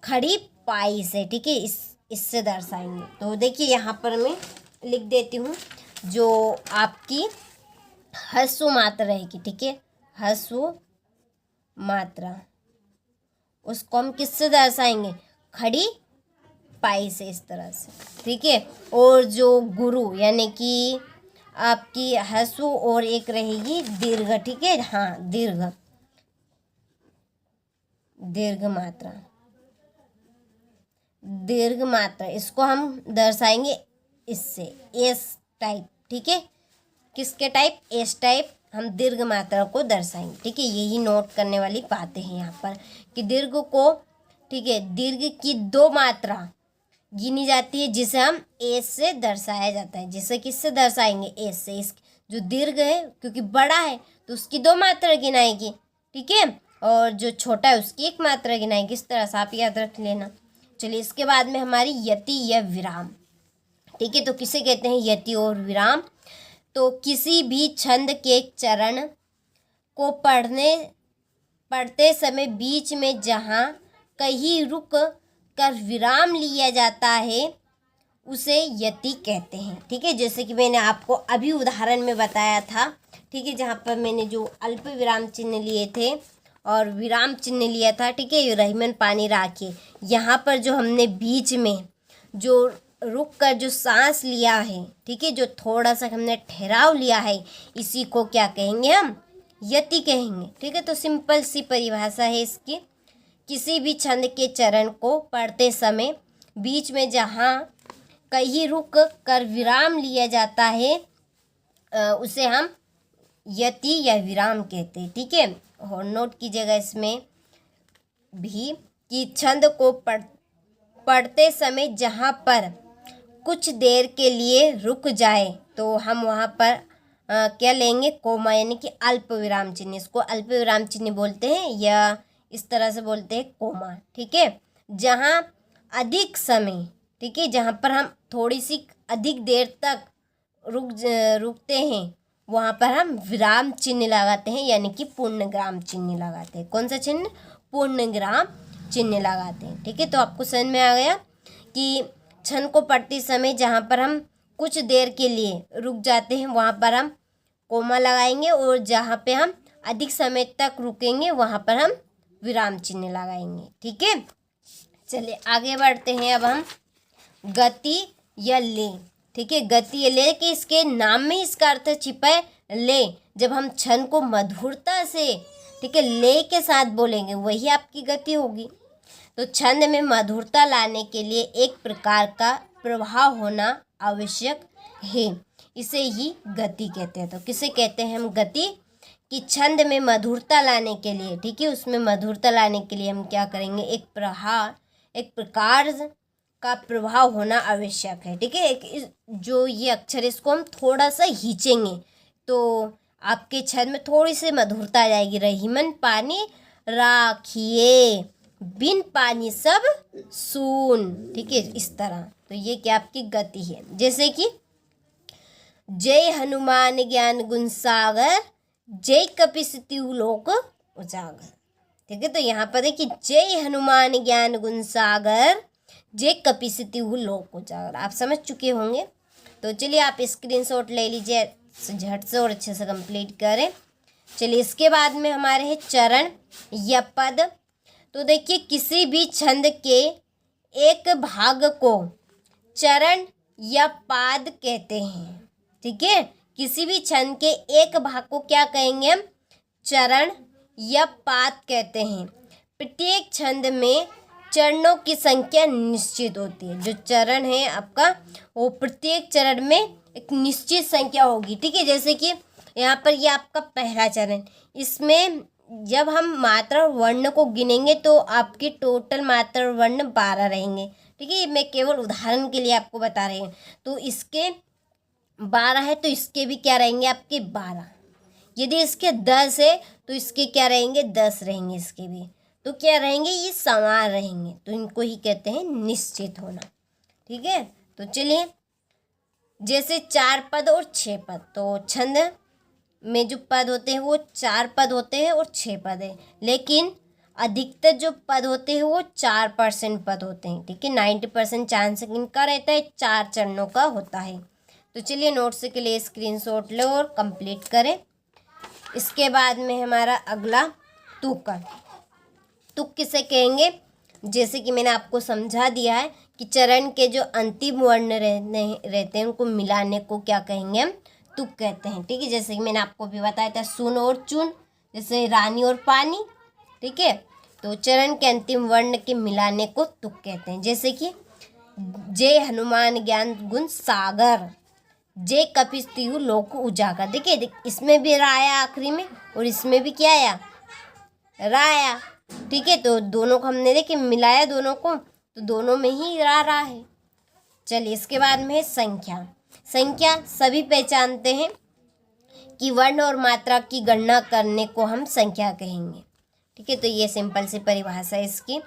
Speaker 1: खड़ी पाई से। ठीक है, इससे दर्शाएंगे। तो देखिए यहाँ पर मैं लिख देती हूँ जो आपकी ह्रस्व मात्रा रहेगी। ठीक है, ह्रस्व मात्रा, उसको हम किससे दर्शाएंगे, खड़ी पाई से, इस तरह से। ठीक है, और जो गुरु यानी कि आपकी ह्रस्व और एक रहेगी दीर्घ। ठीक है, हाँ, दीर्घ, दीर्घ मात्रा, दीर्घ मात्रा, इसको हम दर्शाएंगे इससे, एस टाइप। ठीक है, किसके टाइप, एस टाइप हम दीर्घ मात्रा को दर्शाएंगे। ठीक है, यही नोट करने वाली बातें हैं यहाँ पर कि दीर्घ को, ठीक है, दीर्घ की दो मात्रा गिनी जाती है, जिसे हम एस से दर्शाया जाता है। जिसे किससे दर्शाएंगे, एस से। इस जो दीर्घ है क्योंकि बड़ा है तो उसकी दो मात्रा गिनाएगी। ठीक है, और जो छोटा है उसकी एक मात्रा गिनाएगी। इस तरह से आप याद रख लेना। चलिए इसके बाद में हमारी यति या विराम। ठीक है, तो किसे कहते हैं, यति और विराम। तो किसी भी छंद के चरण को पढ़ते समय बीच में जहाँ कहीं रुक कर विराम लिया जाता है उसे यति कहते हैं। ठीक है, जैसे कि मैंने आपको अभी उदाहरण में बताया था। ठीक है, जहाँ पर मैंने जो अल्प विराम चिन्ह लिए थे और विराम चिन्ह लिया था। ठीक है, रहीमन पानी राखिए। यहाँ पर जो हमने बीच में जो रुक कर जो सांस लिया है, ठीक है, जो थोड़ा सा हमने ठहराव लिया है, इसी को क्या कहेंगे हम? यति कहेंगे। ठीक है, तो सिंपल सी परिभाषा है इसकी। किसी भी छंद के चरण को पढ़ते समय बीच में जहाँ कहीं रुक कर विराम लिया जाता है उसे हम यति या विराम कहते हैं। ठीक है, और नोट कीजिएगा इसमें भी कि छंद को पढ़ते समय जहाँ पर कुछ देर के लिए रुक जाए तो हम वहाँ पर क्या लेंगे? कोमा, यानी कि अल्प विराम चिन्ह। इसको अल्प विराम चिन्ह बोलते हैं या इस तरह से बोलते हैं कोमा। ठीक है, जहाँ अधिक समय, ठीक है, जहाँ पर हम थोड़ी सी अधिक देर तक रुकते हैं वहाँ पर हम विराम चिन्ह लगाते हैं, यानी कि पूर्णविराम चिन्ह लगाते हैं। कौन सा चिन्ह? पूर्णविराम चिन्ह लगाते हैं। ठीक है, तो आपको समझ में आ गया कि छंद को पढ़ते समय जहाँ पर हम कुछ देर के लिए रुक जाते हैं वहाँ पर हम कोमा लगाएंगे, और जहाँ पे हम अधिक समय तक रुकेंगे वहाँ पर हम विराम चिन्ह लगाएंगे। ठीक है, चलिए आगे बढ़ते हैं। अब हम गति या ले। ठीक है, गति या ले कि इसके नाम में इसका अर्थ छिपा है ले। जब हम छंद को मधुरता से, ठीक है, ले के साथ बोलेंगे वही आपकी गति होगी। तो छंद में मधुरता लाने के लिए एक प्रकार का प्रभाव होना आवश्यक है, इसे ही गति कहते हैं। तो किसे कहते हैं हम? गति। कि छंद में मधुरता लाने के लिए, ठीक है, उसमें मधुरता लाने के लिए हम क्या करेंगे? एक प्रकार का प्रभाव होना आवश्यक है। ठीक है, जो ये अक्षर इसको हम थोड़ा सा खींचेंगे तो आपके छंद में थोड़ी सी मधुरता आ जाएगी। रहीमन पानी राखिए, बिन पानी सब सून। ठीक है, इस तरह। तो ये क्या आपकी गति है। जैसे कि जय हनुमान ज्ञान गुण सागर, जय कपीस तिहु लोक उजागर। ठीक है, तो यहाँ पर देखिए जय हनुमान ज्ञान गुण सागर, जय कपीस तिहु लोक उजागर। आप समझ चुके होंगे। तो चलिए आप स्क्रीनशॉट ले लीजिए झट से और अच्छे से कंप्लीट करें। चलिए इसके बाद में हमारे हैं चरण या पद। तो देखिए किसी भी छंद के एक भाग को चरण या पाद कहते हैं। ठीक है, किसी भी छंद के एक भाग को क्या कहेंगे हम? चरण या पाद कहते हैं। प्रत्येक छंद में चरणों की संख्या निश्चित होती है। जो चरण है आपका वो प्रत्येक चरण में एक निश्चित संख्या होगी। ठीक है, जैसे कि यहाँ पर ये आपका पहला चरण, इसमें जब हम मात्रा वर्ण को गिनेंगे तो आपकी टोटल मात्रा वर्ण 12 रहेंगे। ठीक है, मैं केवल उदाहरण के लिए आपको बता रही हूँ। तो इसके 12 है तो इसके भी क्या रहेंगे? आपके 12। यदि इसके 10 है तो इसके क्या रहेंगे? 10 रहेंगे। इसके भी तो क्या रहेंगे? ये समान रहेंगे। तो इनको ही कहते हैं निश्चित होना। ठीक है, तो चलिए जैसे 4 पद और 6 पद। तो छंद में जो पद होते हैं वो 4 पद होते हैं और 6 पद है, लेकिन अधिकतर जो पद होते हैं वो 4% पद होते हैं। ठीक है, 90% चांस इनका रहता है, 4 चरणों का होता है। तो चलिए नोट्स के लिए स्क्रीनशॉट लो और कंप्लीट करें। इसके बाद में हमारा अगला तुक। तुक किसे कहेंगे? जैसे कि मैंने आपको समझा दिया है कि चरण के जो अंतिम वर्ण रहते हैं उनको मिलाने को क्या कहेंगे? हम तुक कहते हैं। ठीक है, जैसे कि मैंने आपको भी बताया था सुन और चुन, जैसे रानी और पानी। ठीक है, तो चरण के अंतिम वर्ण के मिलाने को तुक कहते हैं। जैसे कि जय हनुमान ज्ञान गुण सागर, जय कपीस तिहु लोक उजागर। देखिए इसमें भी रा आया आखिरी में और इसमें भी क्या आया? रा आया। ठीक है, तो दोनों को हमने देखिए मिलाया दोनों को, तो दोनों में ही रा है। चलिए इसके बाद में है संख्या। संख्या सभी पहचानते हैं कि वर्ण और मात्रा की गणना करने को हम संख्या कहेंगे। ठीक है, तो ये सिंपल सी परिभाषा है इसकी,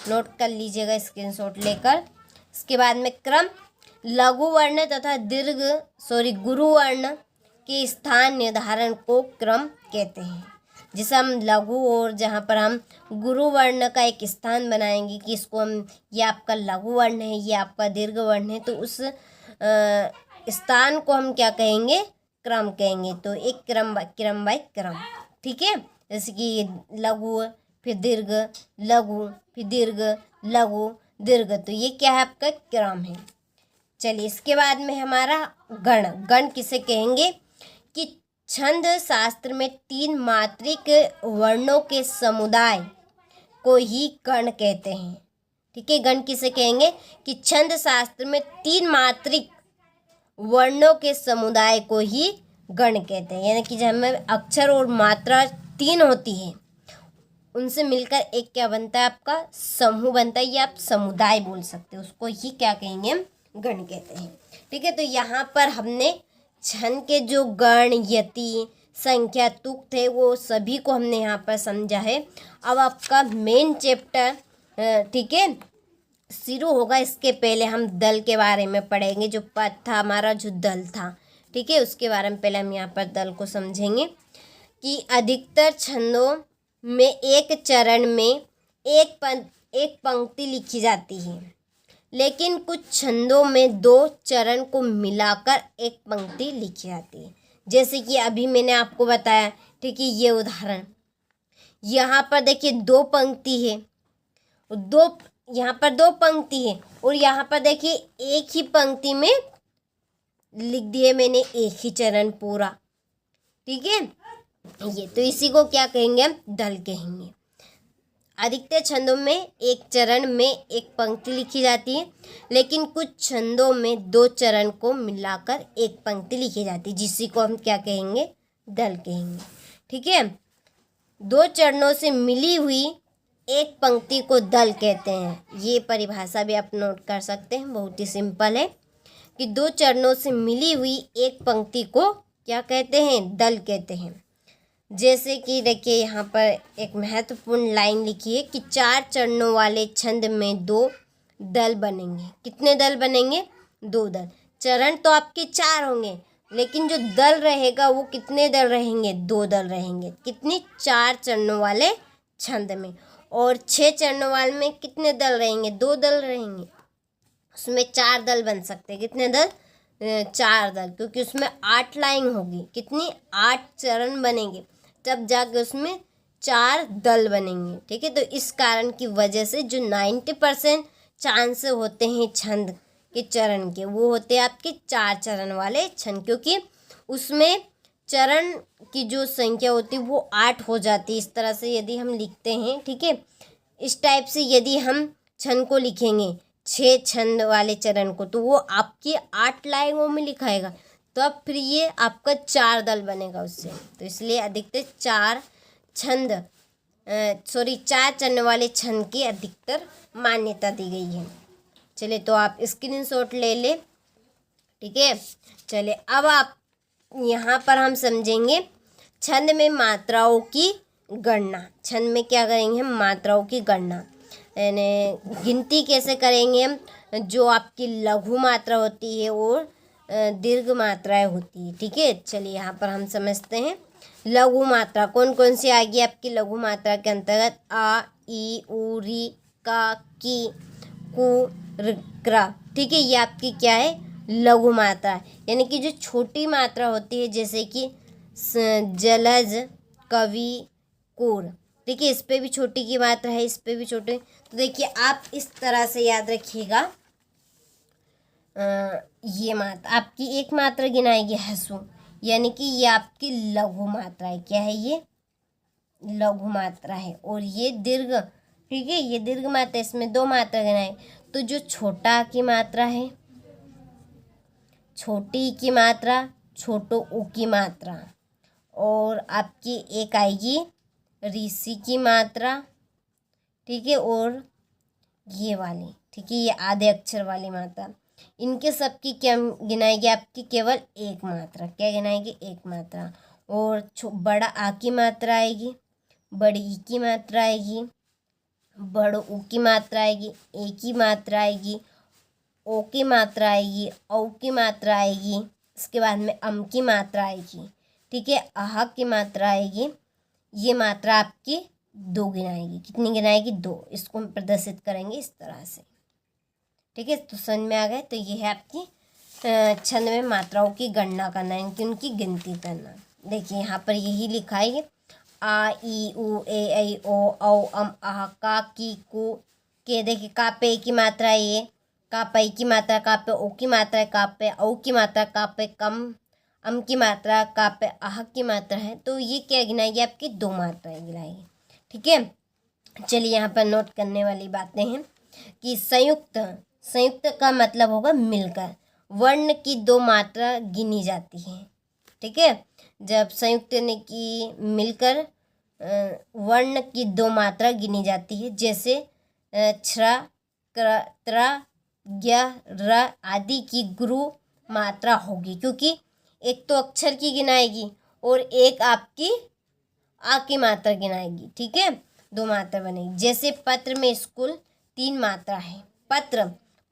Speaker 1: नोट कर लीजिएगा स्क्रीनशॉट लेकर। इसके बाद में क्रम, लघु वर्ण तथा गुरु वर्ण के स्थान निर्धारण को क्रम कहते हैं। जिसे हम लघु और जहाँ पर हम गुरु वर्ण का एक स्थान बनाएंगे कि इसको हम, ये आपका लघु वर्ण है, ये आपका दीर्घ वर्ण है, तो उस स्थान को हम क्या कहेंगे, क्रम कहेंगे। तो एक क्रम बाय क्रम, ठीक है। जैसे कि लघु, फिर दीर्घ, लघु, फिर दीर्घ, लघु, दीर्घ, तो ये क्या है, आपका क्रम है। चलिए इसके बाद में हमारा गण। गण किसे कहेंगे कि छंद शास्त्र में 3 मात्रिक वर्णों के समुदाय को ही गण कहते हैं, ठीक है। गण किसे कहेंगे कि छंद शास्त्र में 3 मात्रिक वर्णों के समुदाय को ही गण कहते हैं, यानी कि जब में अक्षर और मात्रा 3 होती है, उनसे मिलकर एक क्या बनता है, आपका समूह बनता है, या आप समुदाय बोल सकते हो, उसको ही क्या कहेंगे, हम गण कहते हैं, ठीक है। तो यहाँ पर हमने छंद के जो गण, यति, संख्या, तुक थे, वो सभी को हमने यहाँ पर समझा है। अब आपका मेन चैप्टर, ठीक है, शुरू होगा। इसके पहले हम दल के बारे में पढ़ेंगे, जो पद था हमारा, जो दल था, ठीक है, उसके बारे में पहले हम यहाँ पर दल को समझेंगे कि अधिकतर छंदों में एक चरण में एक पंक्ति लिखी जाती है, लेकिन कुछ छंदों में 2 चरण को मिलाकर एक पंक्ति लिखी जाती है। जैसे कि अभी मैंने आपको बताया, ठीक है, ये उदाहरण, यहाँ पर देखिए 2 पंक्ति है, यहाँ पर 2 पंक्ति है, और यहाँ पर देखिए एक ही पंक्ति में लिख दिए मैंने एक ही चरण पूरा, ठीक है। ये तो इसी को क्या कहेंगे, हम दल कहेंगे। अधिकतर छंदों में एक चरण में एक पंक्ति लिखी जाती है, लेकिन कुछ छंदों में 2 चरण को मिलाकर एक पंक्ति लिखी जाती है, जिसी को हम क्या कहेंगे, दल कहेंगे, ठीक है। 2 चरणों से मिली हुई एक पंक्ति को दल कहते हैं। ये परिभाषा भी आप नोट कर सकते हैं, बहुत ही सिंपल है कि 2 चरणों से मिली हुई एक पंक्ति को क्या कहते हैं, दल कहते हैं। जैसे कि देखिए यहाँ पर एक महत्वपूर्ण लाइन लिखी है कि 4 चरणों वाले छंद में 2 दल बनेंगे। कितने दल बनेंगे, 2 दल। चरण तो आपके 4 होंगे, लेकिन जो दल रहेगा वो कितने दल रहेंगे, 2 दल रहेंगे। कितनी, 4 चरणों वाले छंद में। और 6 चरणों वाले में कितने दल रहेंगे, 2 दल रहेंगे। उसमें 4 दल बन सकते हैं। कितने दल, 4 दल, क्योंकि उसमें 8 लाइन होगी। कितनी, 8 चरण बनेंगे, तब जाके उसमें 4 दल बनेंगे, ठीक है। तो इस कारण की वजह से जो 90% चांस होते हैं छंद के चरण के, वो होते हैं आपके 4 चरण वाले छंद, क्योंकि उसमें चरण की जो संख्या होती है वो 8 हो जाती है। इस तरह से यदि हम लिखते हैं, ठीक है, इस टाइप से यदि हम छंद को लिखेंगे, 6 छंद वाले चरण को, तो वो आपकी 8 लाइनों में लिखाएगा, तो अब फिर ये आपका 4 दल बनेगा उससे। तो इसलिए अधिकतर 4 चरण वाले छंद की अधिकतर मान्यता दी गई है। चलिए तो आप स्क्रीनशॉट ले ले, ठीक है। चलिए अब आप यहाँ पर हम समझेंगे छंद में मात्राओं की गणना। छंद में क्या करेंगे हम, मात्राओं की गणना, यानी गिनती कैसे करेंगे हम, जो आपकी लघु मात्रा होती है और दीर्घ मात्राएं होती है, ठीक है। चलिए यहाँ पर हम समझते हैं लघु मात्रा कौन कौन सी आएगी आपकी लघु मात्रा के अंतर्गत। आ, ई, उ, री, का, की, कु, क्र, ठीक है। ये आपकी क्या है, लघु मात्रा, यानी कि जो छोटी मात्रा होती है, जैसे कि जलज, कवि, कुर, ठीक है। इस पे भी छोटी की मात्रा है, इस पे भी छोटे। तो देखिए आप इस तरह से याद रखिएगा, ये मात्रा आपकी एक मात्रा गिनाएगी हसु, यानी कि ये आपकी लघु मात्रा है। क्या है, ये लघु मात्रा है। और ये दीर्घ, ठीक है, ये दीर्घ मात्रा, इसमें 2 मात्रा गिनाए। तो जो छोटा की मात्रा है, छोटी की मात्रा, छोटो उ की मात्रा, और आपकी एक आएगी ऋषि की मात्रा, ठीक है, और ये वाली, ठीक है, ये आधे अक्षर वाली मात्रा। इनके सबकी क्या गिनाएगी आपकी, केवल एक मात्रा। क्या गिनाएगी, एक मात्रा। और बड़ा आ की मात्रा आएगी, बड़ी ई की मात्रा आएगी, बड़ो उ की मात्रा आएगी, ए की मात्रा आएगी, ओ की मात्रा आएगी, औ की मात्रा आएगी। इसके बाद में अम की मात्रा आएगी, ठीक है, आह की मात्रा आएगी, ये मात्रा आपकी 2 गिनाएगी। कितनी गिनाएगी? 2। इसको हम प्रदर्शित करेंगे इस तरह से। ठीक है, तो समझ में आ गए। तो ये है आपकी छंद में मात्राओं की गणना करना, यानी उनकी गिनती करना। देखिए यहाँ पर यही लिखा है, आ ई उ ए ऐ ओ औ अम आह का की कु के। देखिए का पे की मात्रा है, ये का पै की मात्रा, का पे ओ की मात्रा है, का पे औ की मात्रा, का पे कम अम की मात्रा, का पे आह की मात्रा है। तो ये क्या गिनाएगी? आपकी 2 मात्राएं गिनाएगी। ठीक है, चलिए यहाँ पर नोट करने वाली बातें हैं कि संयुक्त का मतलब होगा मिलकर। वर्ण की 2 मात्रा गिनी जाती है। ठीक है, जब संयुक्त यानी कि मिलकर वर्ण की 2 मात्रा गिनी जाती है, जैसे छ्र, क्र, त्र, ज्ञ, र आदि की गुरु मात्रा होगी, क्योंकि एक तो अक्षर की गिनाएगी और एक आपकी आ की मात्रा गिनाएगी। ठीक है, 2 मात्रा बनेगी। जैसे पत्र में स्कूल 3 मात्रा है।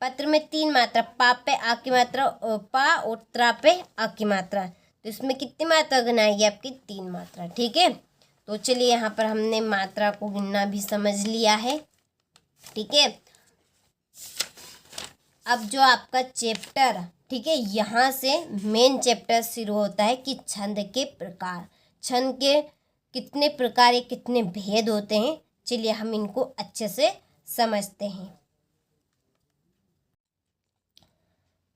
Speaker 1: पत्र में 3 मात्रा, पा पे आ की मात्रा, पा और त्रा पे आ की मात्रा। तो इसमें कितनी मात्रा गिनाएगी? आपकी 3 मात्रा। ठीक है, तो चलिए यहाँ पर हमने मात्रा को गिनना भी समझ लिया है। ठीक है, अब जो आपका चैप्टर, ठीक है, यहाँ से मेन चैप्टर शुरू होता है कि छंद के प्रकार, छंद के कितने प्रकार या कितने भेद होते हैं। चलिए हम इनको अच्छे से समझते हैं।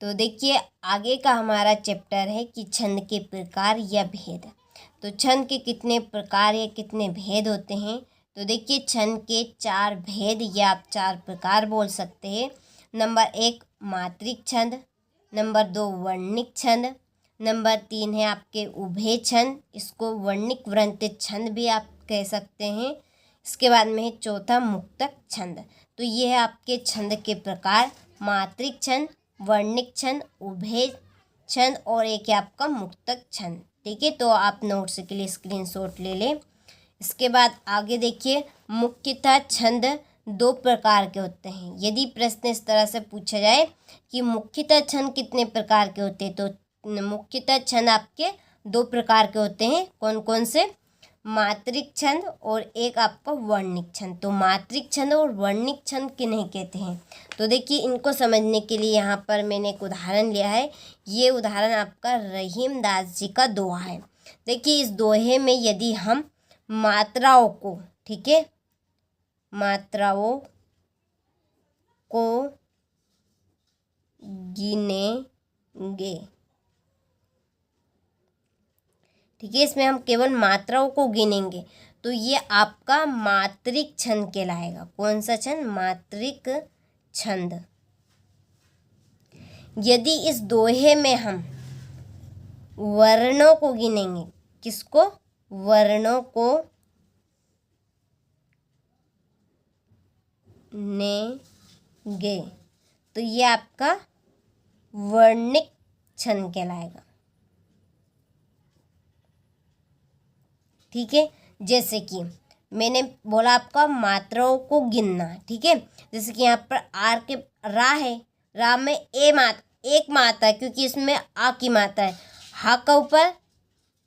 Speaker 1: तो देखिए आगे का हमारा चैप्टर है कि छंद के प्रकार या भेद। तो छंद के कितने प्रकार या कितने भेद होते हैं? तो देखिए छंद के 4 भेद या आप 4 प्रकार बोल सकते हैं। नंबर 1 मात्रिक छंद, नंबर 2 वर्णिक छंद, नंबर 3 है आपके उभय छंद, इसको वर्णिक वृंत छंद भी आप कह सकते हैं। इसके बाद में है चौथा मुक्तक छंद। तो ये है आपके छंद के प्रकार, मात्रिक छंद, वर्णिक छंद, उभय छंद और एक है आपका मुक्तक छंद। ठीक है, तो आप नोट्स के लिए स्क्रीनशॉट ले लें। इसके बाद आगे देखिए, मुख्यतः छंद 2 प्रकार के होते हैं। यदि प्रश्न इस तरह से पूछा जाए कि मुख्यतः छंद कितने प्रकार के होते हैं, तो मुख्यतः छंद आपके 2 प्रकार के होते हैं। कौन कौन से? मात्रिक छंद और एक आपका वर्णिक छंद। तो मात्रिक छंद और वर्णिक छंद किन्हें कहते हैं? तो देखिए इनको समझने के लिए यहाँ पर मैंने एक उदाहरण लिया है। ये उदाहरण आपका रहीम दास जी का दोहा है। देखिए इस दोहे में यदि हम मात्राओं को, ठीक है, मात्राओं को गिनेंगे, ठीक है, इसमें हम केवल मात्राओं को गिनेंगे, तो ये आपका मात्रिक छंद कहलाएगा। कौन सा छंद? मात्रिक छंद। यदि इस दोहे में हम वर्णों को गिनेंगे, किसको? वर्णों को गिनेंगे, तो ये आपका वर्णिक छंद कहलाएगा। ठीक है, जैसे कि मैंने बोला आपका मात्राओं को गिनना। ठीक है, जैसे कि यहाँ पर आर के रा है, रा में एक मात्रा है, क्योंकि इसमें आ की मात्रा है। हा का ऊपर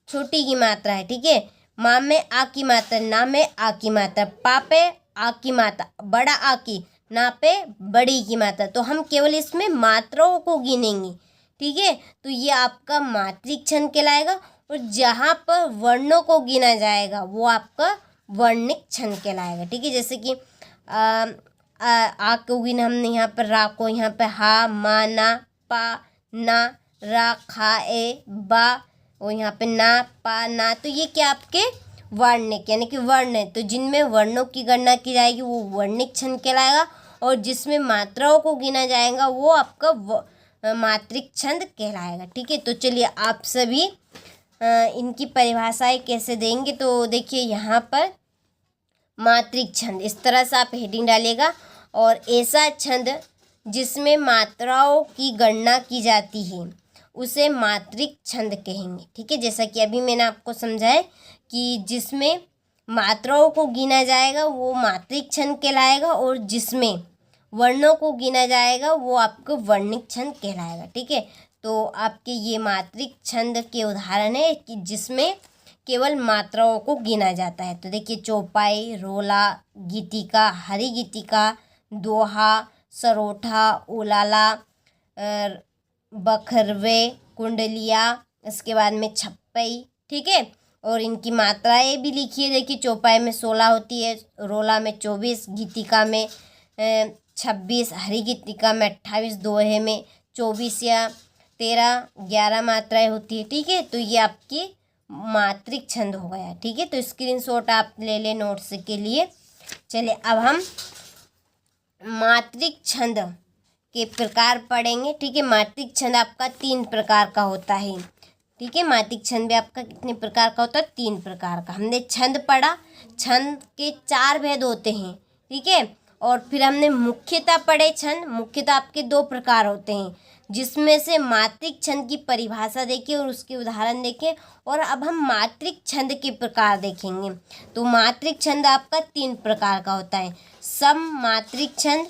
Speaker 1: छोटी की मात्रा है। ठीक है, माँ में आ की मात्रा, ना में आ की मात्रा, पा पे आ की मात्रा, बड़ा आ की, ना पे बड़ी की मात्रा। तो हम केवल इसमें मात्राओं को गिनेंगे। ठीक है, तो ये आपका मात्रिक छंद कहलाएगा। और जहाँ पर वर्णों को गिना जाएगा वो आपका वर्णिक छंद कहलाएगा। ठीक है, जैसे कि आ को गिना हमने यहाँ पर, रा को यहाँ पर हा, मा, ना, पा, ना, रा, खा, ए, बा, और यहाँ पे ना, पा, ना। तो ये क्या आपके वर्णिक यानी कि वर्ण है। तो जिनमें वर्णों की गणना की जाएगी वो वर्णिक छंद कहलाएगा, और जिसमें मात्राओं को गिना जाएगा वो आपका मात्रिक छंद कहलाएगा। ठीक है, तो चलिए आप सभी इनकी परिभाषाएं कैसे देंगे। तो देखिए यहाँ पर मात्रिक छंद, इस तरह से आप हेडिंग डालिएगा, और ऐसा छंद जिसमें मात्राओं की गणना की जाती है उसे मात्रिक छंद कहेंगे। ठीक है, जैसा कि अभी मैंने आपको समझाया कि जिसमें मात्राओं को गिना जाएगा वो मात्रिक छंद कहलाएगा, और जिसमें वर्णों को गिना जाएगा वो आपको वर्णिक छंद कहलाएगा। ठीक है, तो आपके ये मात्रिक छंद के उदाहरण है कि जिसमें केवल मात्राओं को गिना जाता है। तो देखिए चौपाई, रोला, गीतिका, हरी गीतिका, दोहा, सरोठा, उलाला, बखरवे, कुंडलिया, इसके बाद में छप्पई। ठीक है, और इनकी मात्राएं भी लिखिए। देखिए चौपाई में 16 होती है, रोला में 24, गीतिका में 26, हरी गीतिका में 28, दोहे में 24 या 13, 11 मात्राएं होती है। ठीक है, तो ये आपकी मात्रिक छंद हो गया। ठीक है, तो स्क्रीनशॉट आप ले लें नोट्स के लिए। चलिए अब हम मात्रिक छंद के प्रकार पढ़ेंगे। ठीक है, मात्रिक छंद आपका 3 प्रकार का होता है। ठीक है, मात्रिक छंद भी आपका कितने प्रकार का होता है? 3 प्रकार का। हमने छंद पढ़ा, छंद के 4 भेद होते हैं। ठीक है, और फिर हमने मुख्यतः पढ़े छंद। मुख्यतः आपके 2 प्रकार होते हैं, जिसमें से मात्रिक छंद की परिभाषा देखें और उसके उदाहरण देखें। और अब हम मात्रिक छंद के प्रकार देखेंगे। तो मात्रिक छंद आपका 3 प्रकार का होता है, सम मात्रिक छंद,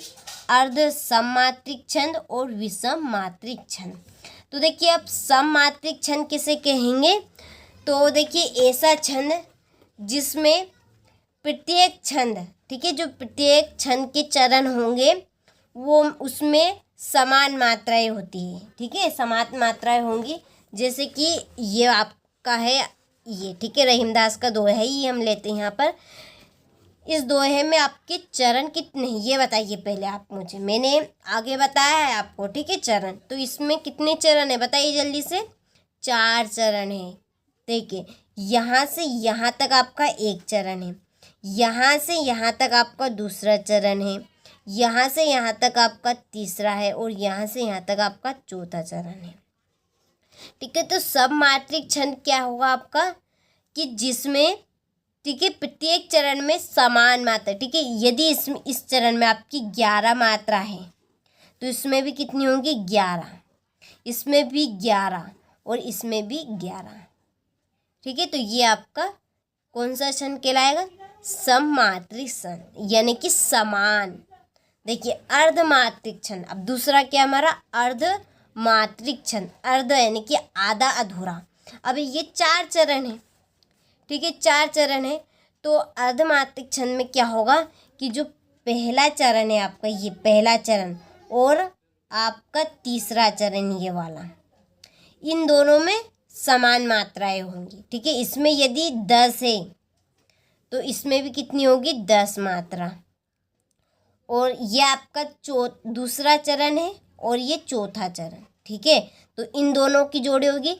Speaker 1: अर्ध सम मात्रिक छंद और विषम मात्रिक छंद। तो देखिए अब सम मात्रिक छंद किसे कहेंगे? तो देखिए ऐसा छंद जिसमें प्रत्येक छंद, ठीक है, जो प्रत्येक छंद के चरण होंगे वो उसमें समान मात्राएं होती है। ठीक है, समान मात्राएं होंगी। जैसे कि ये आपका है ये, ठीक है, रहीमदास का दोहा है, ये हम लेते हैं यहाँ पर। इस दोहे में आपके चरण कितने हैं ये बताइए पहले आप मुझे। मैंने आगे बताया है आपको, ठीक है, चरण। तो इसमें कितने चरण है बताइए जल्दी से? 4 चरण है। देखिए यहाँ से यहाँ तक आपका 1 चरण है, यहाँ से यहाँ तक आपका दूसरा चरण है, यहाँ से यहाँ तक आपका तीसरा है और यहाँ से यहाँ तक आपका चौथा चरण है। ठीक है, तो सब मात्रिक छंद क्या होगा आपका कि जिसमें, ठीक है, प्रत्येक चरण में समान मात्रा। ठीक है, यदि इस चरण में आपकी 11 मात्रा है तो इसमें भी कितनी होंगी? 11, इसमें भी 11 और इसमें भी 11। ठीक है, तो ये आपका कौन सा छंद कहलाएगा? सममात्रिक छंद, यानी कि समान। देखिए अर्धमात्रिक छंद, अब दूसरा क्या हमारा? अर्धमात्रिक छंद। अर्ध यानी कि आधा अधूरा। अब ये 4 चरण है, ठीक है, 4 चरण है। तो अर्धमात्रिक छंद में क्या होगा कि जो पहला चरण है आपका, ये पहला चरण और आपका तीसरा चरण ये वाला, इन दोनों में समान मात्राएं होंगी। ठीक है, इसमें यदि 10 है तो इसमें भी कितनी होगी? 10 मात्रा। और ये आपका दूसरा चरण है और ये चौथा चरण। ठीक है, तो इन दोनों की जोड़ी होगी,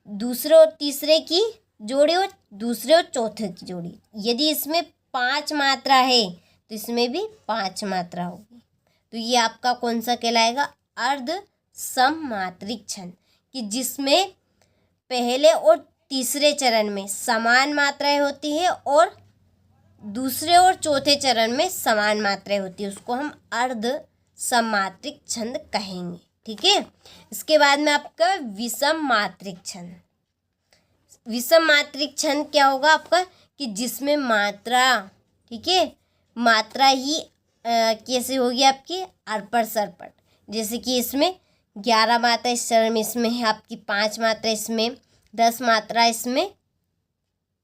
Speaker 1: दूसरे और तीसरे की जोड़ी और दूसरे और चौथे की जोड़ी। यदि इसमें 5 मात्रा है तो इसमें भी 5 मात्रा होगी। तो ये आपका कौन सा कहलाएगा? अर्ध सममात्रिक छंद, कि जिसमें पहले और तीसरे चरण में समान मात्राएं होती है और दूसरे और चौथे चरण में समान मात्राएं होती है, उसको हम अर्ध सममात्रिक छंद कहेंगे। ठीक है, इसके बाद में आपका विषम मात्रिक छंद। विषम मात्रिक छंद क्या होगा आपका कि जिसमें मात्रा, ठीक है, मात्रा ही कैसे होगी आपकी? अरपट सरपट। जैसे कि इसमें 11 मात्रा इस चरण में, इसमें है आपकी 5 मात्रा, इसमें 10 मात्रा, इसमें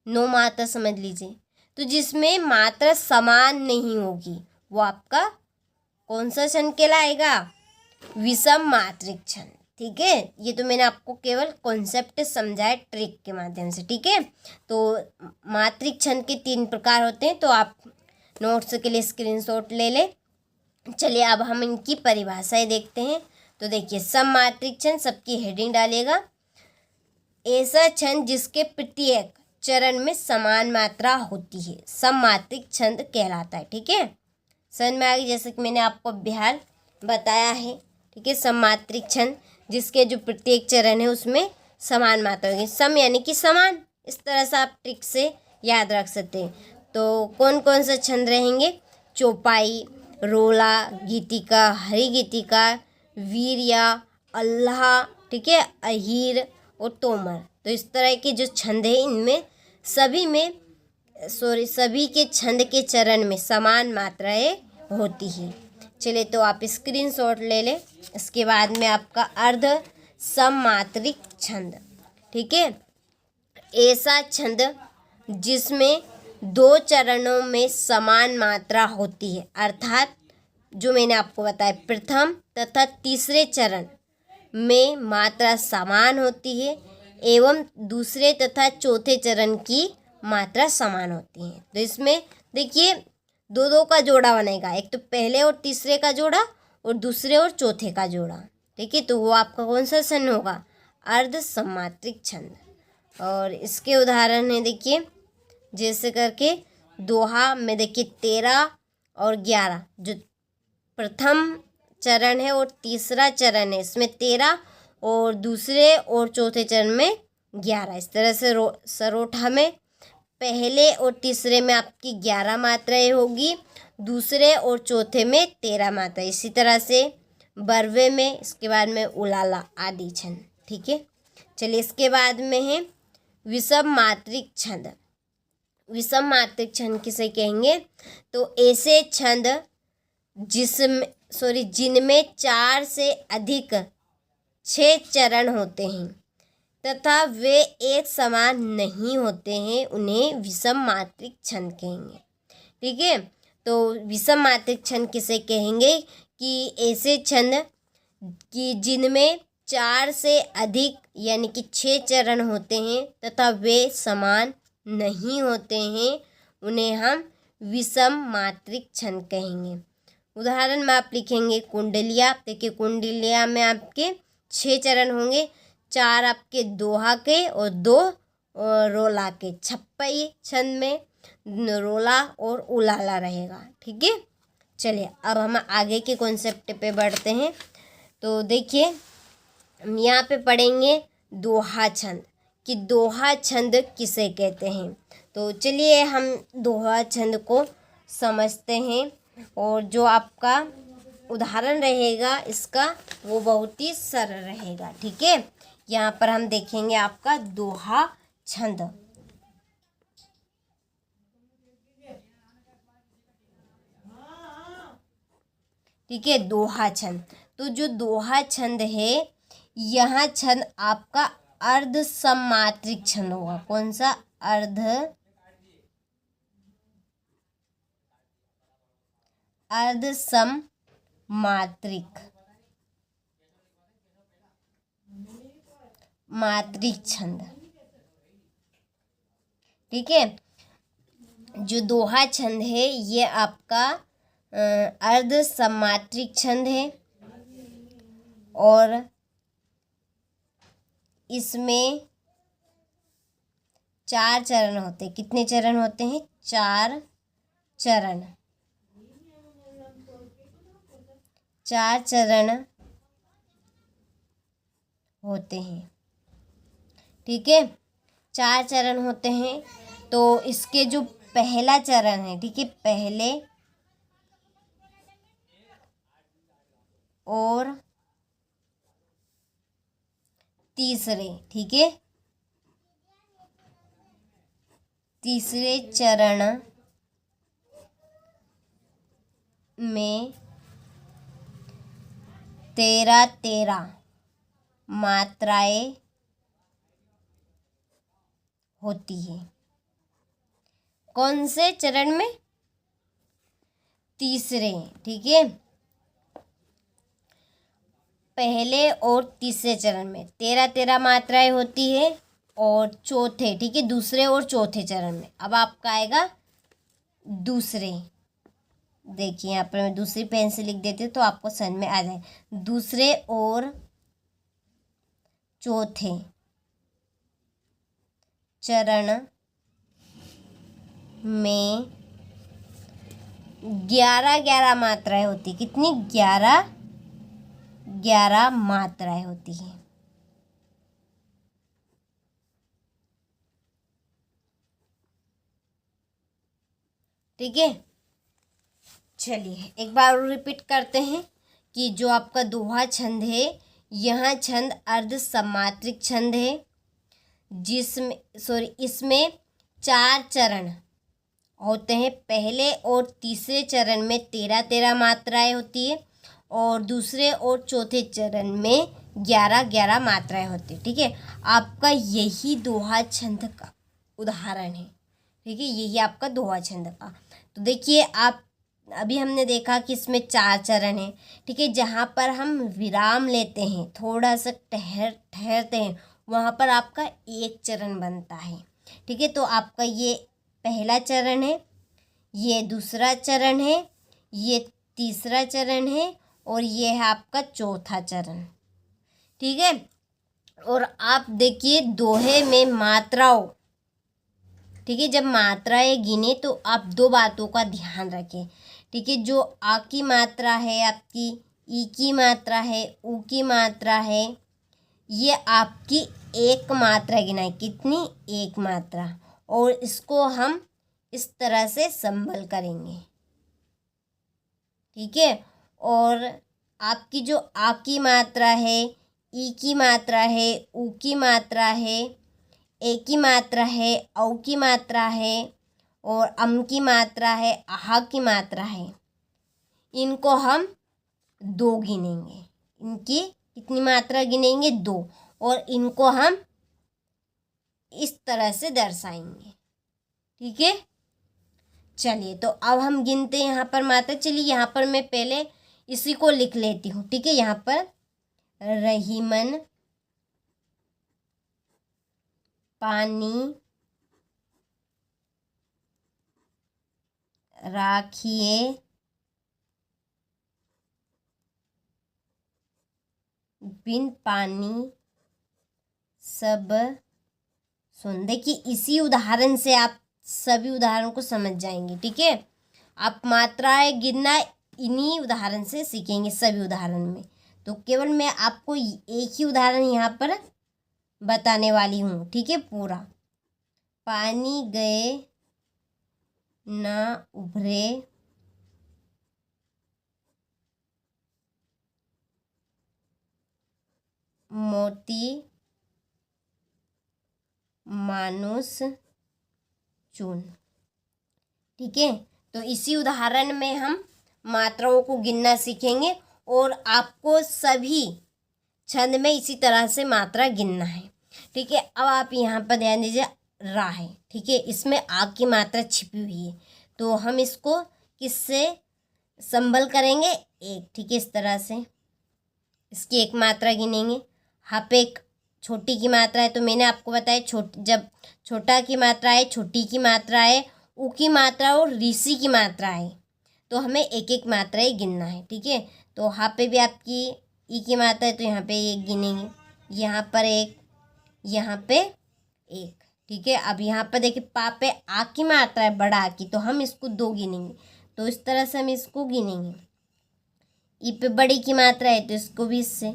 Speaker 1: 9 मात्रा समझ लीजिए। तो जिसमें मात्रा समान नहीं होगी वो आपका कौन सा छंद कहलाएगा? विषम मात्रिक छंद। ठीक है, ये तो मैंने आपको केवल कॉन्सेप्ट समझाया ट्रिक के माध्यम से। ठीक है, तो मात्रिक छंद के 3 प्रकार होते हैं, तो आप नोट्स के लिए स्क्रीनशॉट ले लें। चलिए अब हम इनकी परिभाषाएं देखते हैं। तो देखिए सममात्रिक छंद, सबकी हेडिंग डालिएगा। ऐसा छंद जिसके प्रत्येक चरण में समान मात्रा होती है सममात्रिक छंद कहलाता है। ठीक है, समझ में आ गई? जैसे कि मैंने आपको अभ्यास बताया है। ठीक है, सममात्रिक छंद जिसके जो प्रत्येक चरण है उसमें समान मात्रा होगी। सम यानी कि समान, इस तरह से आप ट्रिक से याद रख सकते हैं। तो कौन कौन सा छंद रहेंगे? चौपाई, रोला, गीतिका, हरि गीतिका, वीरिया, अल्लाह, ठीक है, अहीर और तोमर। तो इस तरह के जो छंद है इनमें सभी के छंद के चरण में समान मात्राएं होती है। चलिए तो आप स्क्रीनशॉट ले लें। इसके बाद में आपका अर्ध सममात्रिक छंद। ठीक है, ऐसा छंद जिसमें दो चरणों में समान मात्रा होती है, अर्थात जो मैंने आपको बताया प्रथम तथा तीसरे चरण में मात्रा समान होती है एवं दूसरे तथा चौथे चरण की मात्रा समान होती है। तो इसमें देखिए दो दो का जोड़ा बनेगा, एक तो पहले और तीसरे का जोड़ा और दूसरे और चौथे का जोड़ा। ठीक है, तो वो आपका कौन सा छंद होगा? अर्ध सम्मात्रिक छंद। और इसके उदाहरण है देखिए, जैसे करके दोहा में देखिए 13 और 11 जो प्रथम चरण है और तीसरा चरण है, इसमें 13 और दूसरे और चौथे चरण में 11। इस तरह से सरोठा में पहले और तीसरे में आपकी 11 मात्राएं होगी, दूसरे और चौथे में 13 मात्राएं। इसी तरह से बरवे में, इसके बाद में उलाला आदि छंद। ठीक है, चलिए इसके बाद में है विषम मात्रिक छंद। विषम मात्रिक छंद किसे कहेंगे? तो ऐसे छंद जिनमें 4 से अधिक 6 चरण होते हैं तथा वे एक समान नहीं होते हैं, उन्हें विषम मात्रिक छंद कहेंगे। ठीक है, तो विषम मात्रिक छंद किसे कहेंगे? कि ऐसे छंद कि जिनमें 4 से अधिक यानी कि 6 चरण होते हैं तथा वे समान नहीं होते हैं, उन्हें हम विषम मात्रिक छंद कहेंगे। उदाहरण में आप लिखेंगे कुंडलिया। देखिए कुंडलिया में आपके 6 चरण होंगे, 4 आपके दोहा के और 2 रोला के। छप्पई छंद में रोला और उलाला रहेगा। ठीक है, चलिए अब हम आगे के कॉन्सेप्ट पे बढ़ते हैं। तो देखिए हम यहाँ पे पढ़ेंगे दोहा छंद कि दोहा छंद किसे कहते हैं। तो चलिए हम दोहा छंद को समझते हैं, और जो आपका उदाहरण रहेगा इसका वो बहुत ही सरल रहेगा। ठीक है, यहाँ पर हम देखेंगे आपका दोहा छंद। ठीक है, दोहा छंद। तो जो दोहा छंद है, यह छंद आपका अर्ध सम्मात्रिक छंद होगा। कौन सा? अर्ध सम्मात्रिक छंद। ठीक है, जो दोहा छंद है ये आपका अर्ध सम्मात्रिक छंद है और इसमें 4 चरण होते हैं। कितने चरण होते हैं? 4 चरण। 4 चरण होते हैं। ठीक है, 4 चरण होते हैं। तो इसके जो पहला चरण है, ठीक है, पहले और तीसरे, ठीक है, तीसरे चरण में 13 मात्राएं होती है। कौन से चरण में? तीसरे। ठीक है, पहले और तीसरे चरण में 13 मात्राएं होती है और चौथे, ठीक है, दूसरे और चौथे चरण में। अब आपका आएगा दूसरे। देखिए यहाँ पर मैं दूसरी पेन से लिख देती हूँ तो आपको समझ में आ जाए। दूसरे और चौथे चरण में 11 मात्राएं होती। कितनी? 11 मात्राएं होती हैं। ठीक है, चलिए एक बार रिपीट करते हैं कि जो आपका दोहा छंद है, यह छंद अर्ध सम्मात्रिक छंद है, इसमें 4 चरण होते हैं। पहले और तीसरे चरण में 13 मात्राएं होती है और दूसरे और चौथे चरण में 11 11 मात्राएं होती है। ठीक है, आपका यही दोहा छंद का उदाहरण है। ठीक है, यही आपका दोहा छंद का। तो देखिए, आप अभी हमने देखा कि इसमें 4 चरण हैं। ठीक है, जहाँ पर हम विराम लेते हैं, थोड़ा सा ठहरते हैं, वहाँ पर आपका एक चरण बनता है। ठीक है, तो आपका ये पहला चरण है, ये दूसरा चरण है, ये तीसरा चरण है, और ये है आपका चौथा चरण। ठीक है, और आप देखिए दोहे में मात्राओं, ठीक है, जब मात्राएं गिने तो आप 2 बातों का ध्यान रखें। ठीक है, जो आ की मात्रा है आपकी, ई की मात्रा है, ऊ की मात्रा है, ये आपकी एक मात्रा गिनाए। कितनी? एक मात्रा। और इसको हम इस तरह से संबल करेंगे। ठीक है, और आपकी जो आ की मात्रा है, ई की मात्रा है, ऊ की मात्रा है, ए की मात्रा है, औ की मात्रा है, और अम की मात्रा है, आहा की मात्रा है, इनको हम 2 गिनेंगे। इनकी कितनी मात्रा गिनेंगे? 2। और इनको हम इस तरह से दर्शाएंगे। ठीक है, चलिए तो अब हम गिनते हैं यहाँ पर मात्रा। चलिए यहाँ पर मैं पहले इसी को लिख लेती हूँ। ठीक है, यहाँ पर रहीमन पानी राखिए बिन पानी सब सुन। देखिए, इसी उदाहरण से आप सभी उदाहरण को समझ जाएंगे। ठीक है, आप मात्राएं गिनना इन्हीं उदाहरण से सीखेंगे, सभी उदाहरण में। तो केवल मैं आपको एक ही उदाहरण यहाँ पर बताने वाली हूँ। ठीक है, पूरा पानी गए ना उभरे मोती मानुष चून। ठीक है, तो इसी उदाहरण में हम मात्राओं को गिनना सीखेंगे, और आपको सभी छंद में इसी तरह से मात्रा गिनना है। ठीक है, अब आप यहाँ पर ध्यान दीजिए, रा है। ठीक है, इसमें आ की मात्रा छिपी हुई है, तो हम इसको किससे संबल करेंगे? एक। ठीक है, इस तरह से इसकी एक मात्रा गिनेंगे। हाँ पे एक छोटी की मात्रा है, तो मैंने आपको बताया जब छोटा की मात्रा है, छोटी की मात्रा है, ऊ की मात्रा और ऋषि की मात्रा है, तो हमें एक एक मात्रा ही गिनना है। ठीक है, तो हाँ पे भी आपकी ई की मात्रा है, तो यहाँ पे एक गिनेंगे, यहाँ पर एक, यहाँ पे एक। ठीक है, अब यहाँ पर देखिए पा पे आ की मात्रा है, बड़ा आ की, तो हम इसको 2 गिनेंगे। तो इस तरह से हम इसको गिनेंगे। ई पे बड़ी की मात्रा है, तो इसको भी इससे।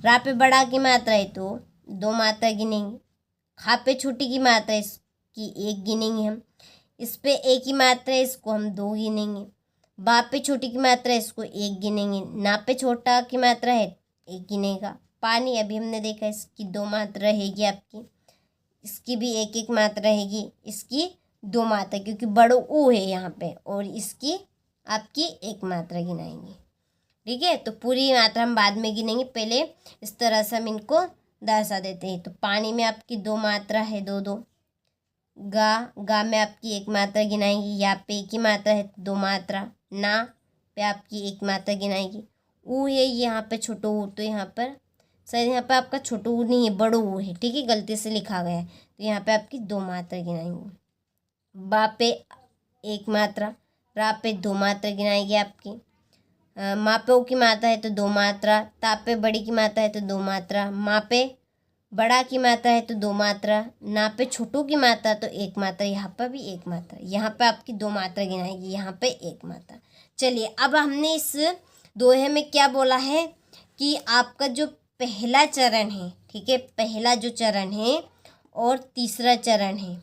Speaker 1: रा पे बड़ा की मात्रा है, तो 2 मात्रा गिनेंगे। खा पे छोटी की मात्रा है, इसकी 1 गिनेंगे हम। इस पे ए की मात्रा है, इसको हम 2 गिनेंगे। बा पे छोटी की मात्रा है, इसको 1 गिनेंगे। ना पे छोटा की मात्रा है, 1 गिनेगा। पानी अभी हमने देखा, इसकी 2 मात्रा रहेगी आपकी, इसकी भी एक एक मात्रा रहेगी, इसकी 2 मात्रा, क्योंकि बड़ो ऊ है यहाँ पे, और इसकी आपकी 1 मात्रा गिनाएंगे। ठीक है, तो पूरी मात्रा हम बाद में गिनेंगे, पहले इस तरह से हम इनको दर्शा देते हैं। तो पानी में आपकी 2 मात्रा है, 2 2। गा में आपकी 1 मात्रा गिनाएंगी। यहाँ पे एक ही मात्रा है, 2 मात्रा। ना पे आपकी 1 मात्रा गिनाएगी। ऊ है यहाँ पे छोटो ऊ, तो यहाँ पर शायद यहाँ पे आपका छोटो ऊ नहीं है, बड़ो ऊ है। ठीक है, गलती से लिखा गया है, तो यहाँ पे आपकी 2 मात्रा गिनाएंगी। बा पे 1 मात्रा, रा पे 2 मात्रा गिनाएगी आपकी। माँ पे ऊ की मात्रा है, तो 2 मात्रा। ता पे बड़ी की मात्रा है, तो 2 मात्रा। माँ पे बड़ा की मात्रा है, तो 2 मात्रा। ना पे छोटू की मात्रा, तो 1 मात्रा। यहाँ पर भी 1 मात्रा। यहाँ पे आपकी 2 मात्रा गिनाएगी, यहाँ पे 1 मात्रा। चलिए, अब हमने इस दोहे में क्या बोला है कि आपका जो पहला चरण है, ठीक है, पहला जो चरण है और तीसरा चरण है,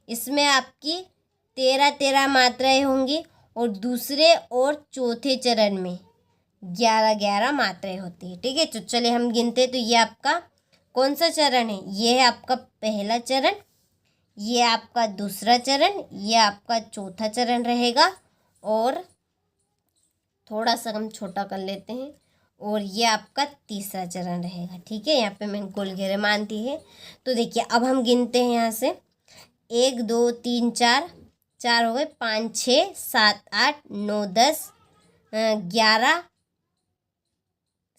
Speaker 1: इसमें आपकी 13 13 मात्राएं होंगी, और दूसरे और चौथे चरण में 11 11 मात्राएं होती है। ठीक है, तो चलिए हम गिनते। तो ये आपका कौन सा चरण है? ये है आपका पहला चरण, ये आपका दूसरा चरण, ये आपका चौथा चरण रहेगा। और थोड़ा सा हम छोटा कर लेते हैं, और ये आपका तीसरा चरण रहेगा। ठीक है, यहाँ पे मैंने गोल घेरे मान दी है। तो देखिए अब हम गिनते हैं यहाँ से 1 2 3 4, 4 हो गए, 5 6 7 8 9 10 11,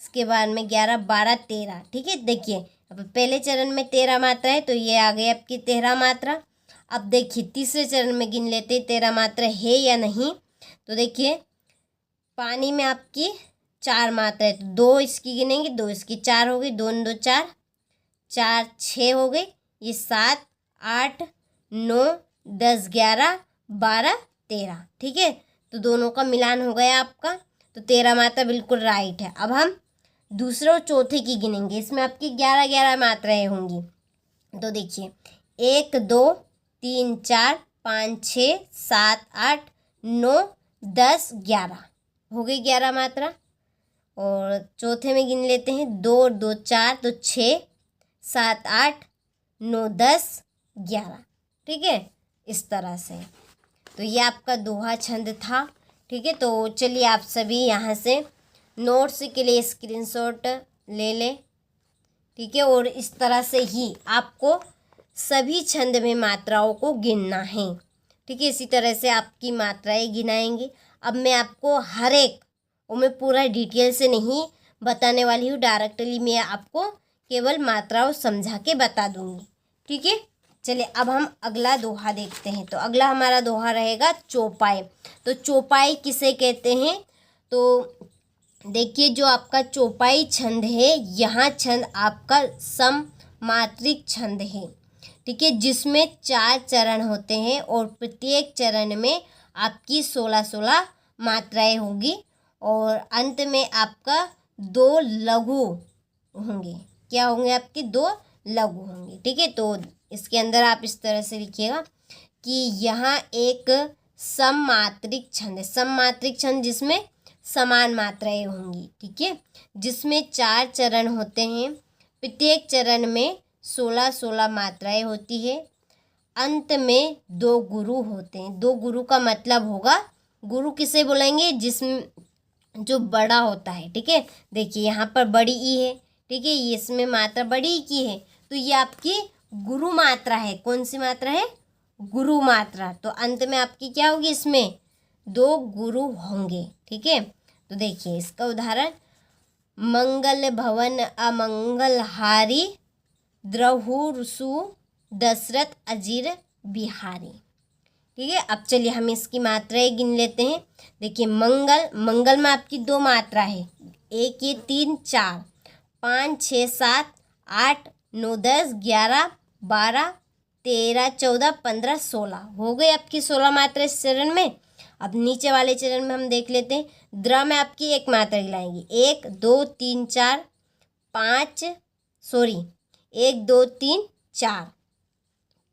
Speaker 1: इसके बाद में 11 12 13। ठीक है, देखिए अब पहले चरण में 13 मात्रा है तो ये आ गई आपकी 13 मात्रा। अब देखिए तीसरे चरण में गिन लेते 13 मात्रा है या नहीं। तो देखिए पानी में आपकी 4 मात्रा है तो 2 इसकी गिनेंगे, 2 इसकी, 4 हो गई, 2 2 4, 4 6 हो गई, ये 7 8 9 10 11 12 13। ठीक है, तो दोनों का मिलान हो गया आपका, तो 13 मात्रा बिल्कुल राइट है। अब हम दूसरे और चौथे की गिनेंगे, इसमें आपकी 11 11 मात्राएँ होंगी। तो देखिए 1 2 3 4 5 6 7 8 9 10 11 हो गई 11 मात्रा। और चौथे में गिन लेते हैं 2 2 4 तो 6 7 8 9 10 11। ठीक है, इस तरह से। तो ये आपका दोहा छंद था। ठीक है, तो चलिए आप सभी यहाँ से नोट्स के लिए स्क्रीनशॉट ले लें। ठीक है, और इस तरह से ही आपको सभी छंद में मात्राओं को गिनना है। ठीक है, इसी तरह से आपकी मात्राएं गिनाएंगे। अब मैं आपको हर एक और मैं पूरा डिटेल से नहीं बताने वाली हूँ, डायरेक्टली मैं आपको केवल मात्राओं समझा के बता दूँगी। ठीक है, चलिए अब हम अगला दोहा देखते हैं। तो अगला हमारा दोहा रहेगा चौपाई। तो चौपाई किसे कहते हैं? तो देखिए जो आपका चौपाई छंद है, यहाँ छंद आपका सममात्रिक छंद है। ठीक है, जिसमें 4 चरण होते हैं और प्रत्येक चरण में आपकी 16-16 मात्राएं होंगी और अंत में आपका 2 लघु होंगे। क्या होंगे? आपके 2 लघु होंगे। ठीक है, तो इसके अंदर आप इस तरह से लिखिएगा कि यहाँ एक सममात्रिक छंद है। सममात्रिक छंद जिसमें समान मात्राएं होंगी। ठीक है, जिसमें 4 चरण होते हैं, प्रत्येक चरण में 16-16 मात्राएं होती है, अंत में 2 गुरु होते हैं। 2 गुरु का मतलब होगा, गुरु किसे बोलेंगे? जिसमें जो बड़ा होता है। ठीक है, देखिए यहाँ पर बड़ी ई है। ठीक है, ये इसमें मात्रा बड़ी ई की है, तो ये आपकी गुरु मात्रा है। कौन सी मात्रा है? गुरु मात्रा। तो अंत में आपकी क्या होगी? इसमें 2 गुरु होंगे। ठीक है, तो देखिए इसका उदाहरण, मंगल भवन अमंगलहारी द्रहुरसु दशरथ अजीर बिहारी। ठीक है, अब चलिए हम इसकी मात्राएं गिन लेते हैं। देखिए मंगल, मंगल में आपकी 2 मात्रा है, 1 ये 3 4 5 6 7 8 9 10 11 12 13 14 15 16 हो गई आपकी 16 मात्रा इस चरण में। अब नीचे वाले चरण में हम देख लेते हैं। द्र में आपकी 1 मात्रा गिनाएंगे, 1 2 3 4 5 1 2 3 4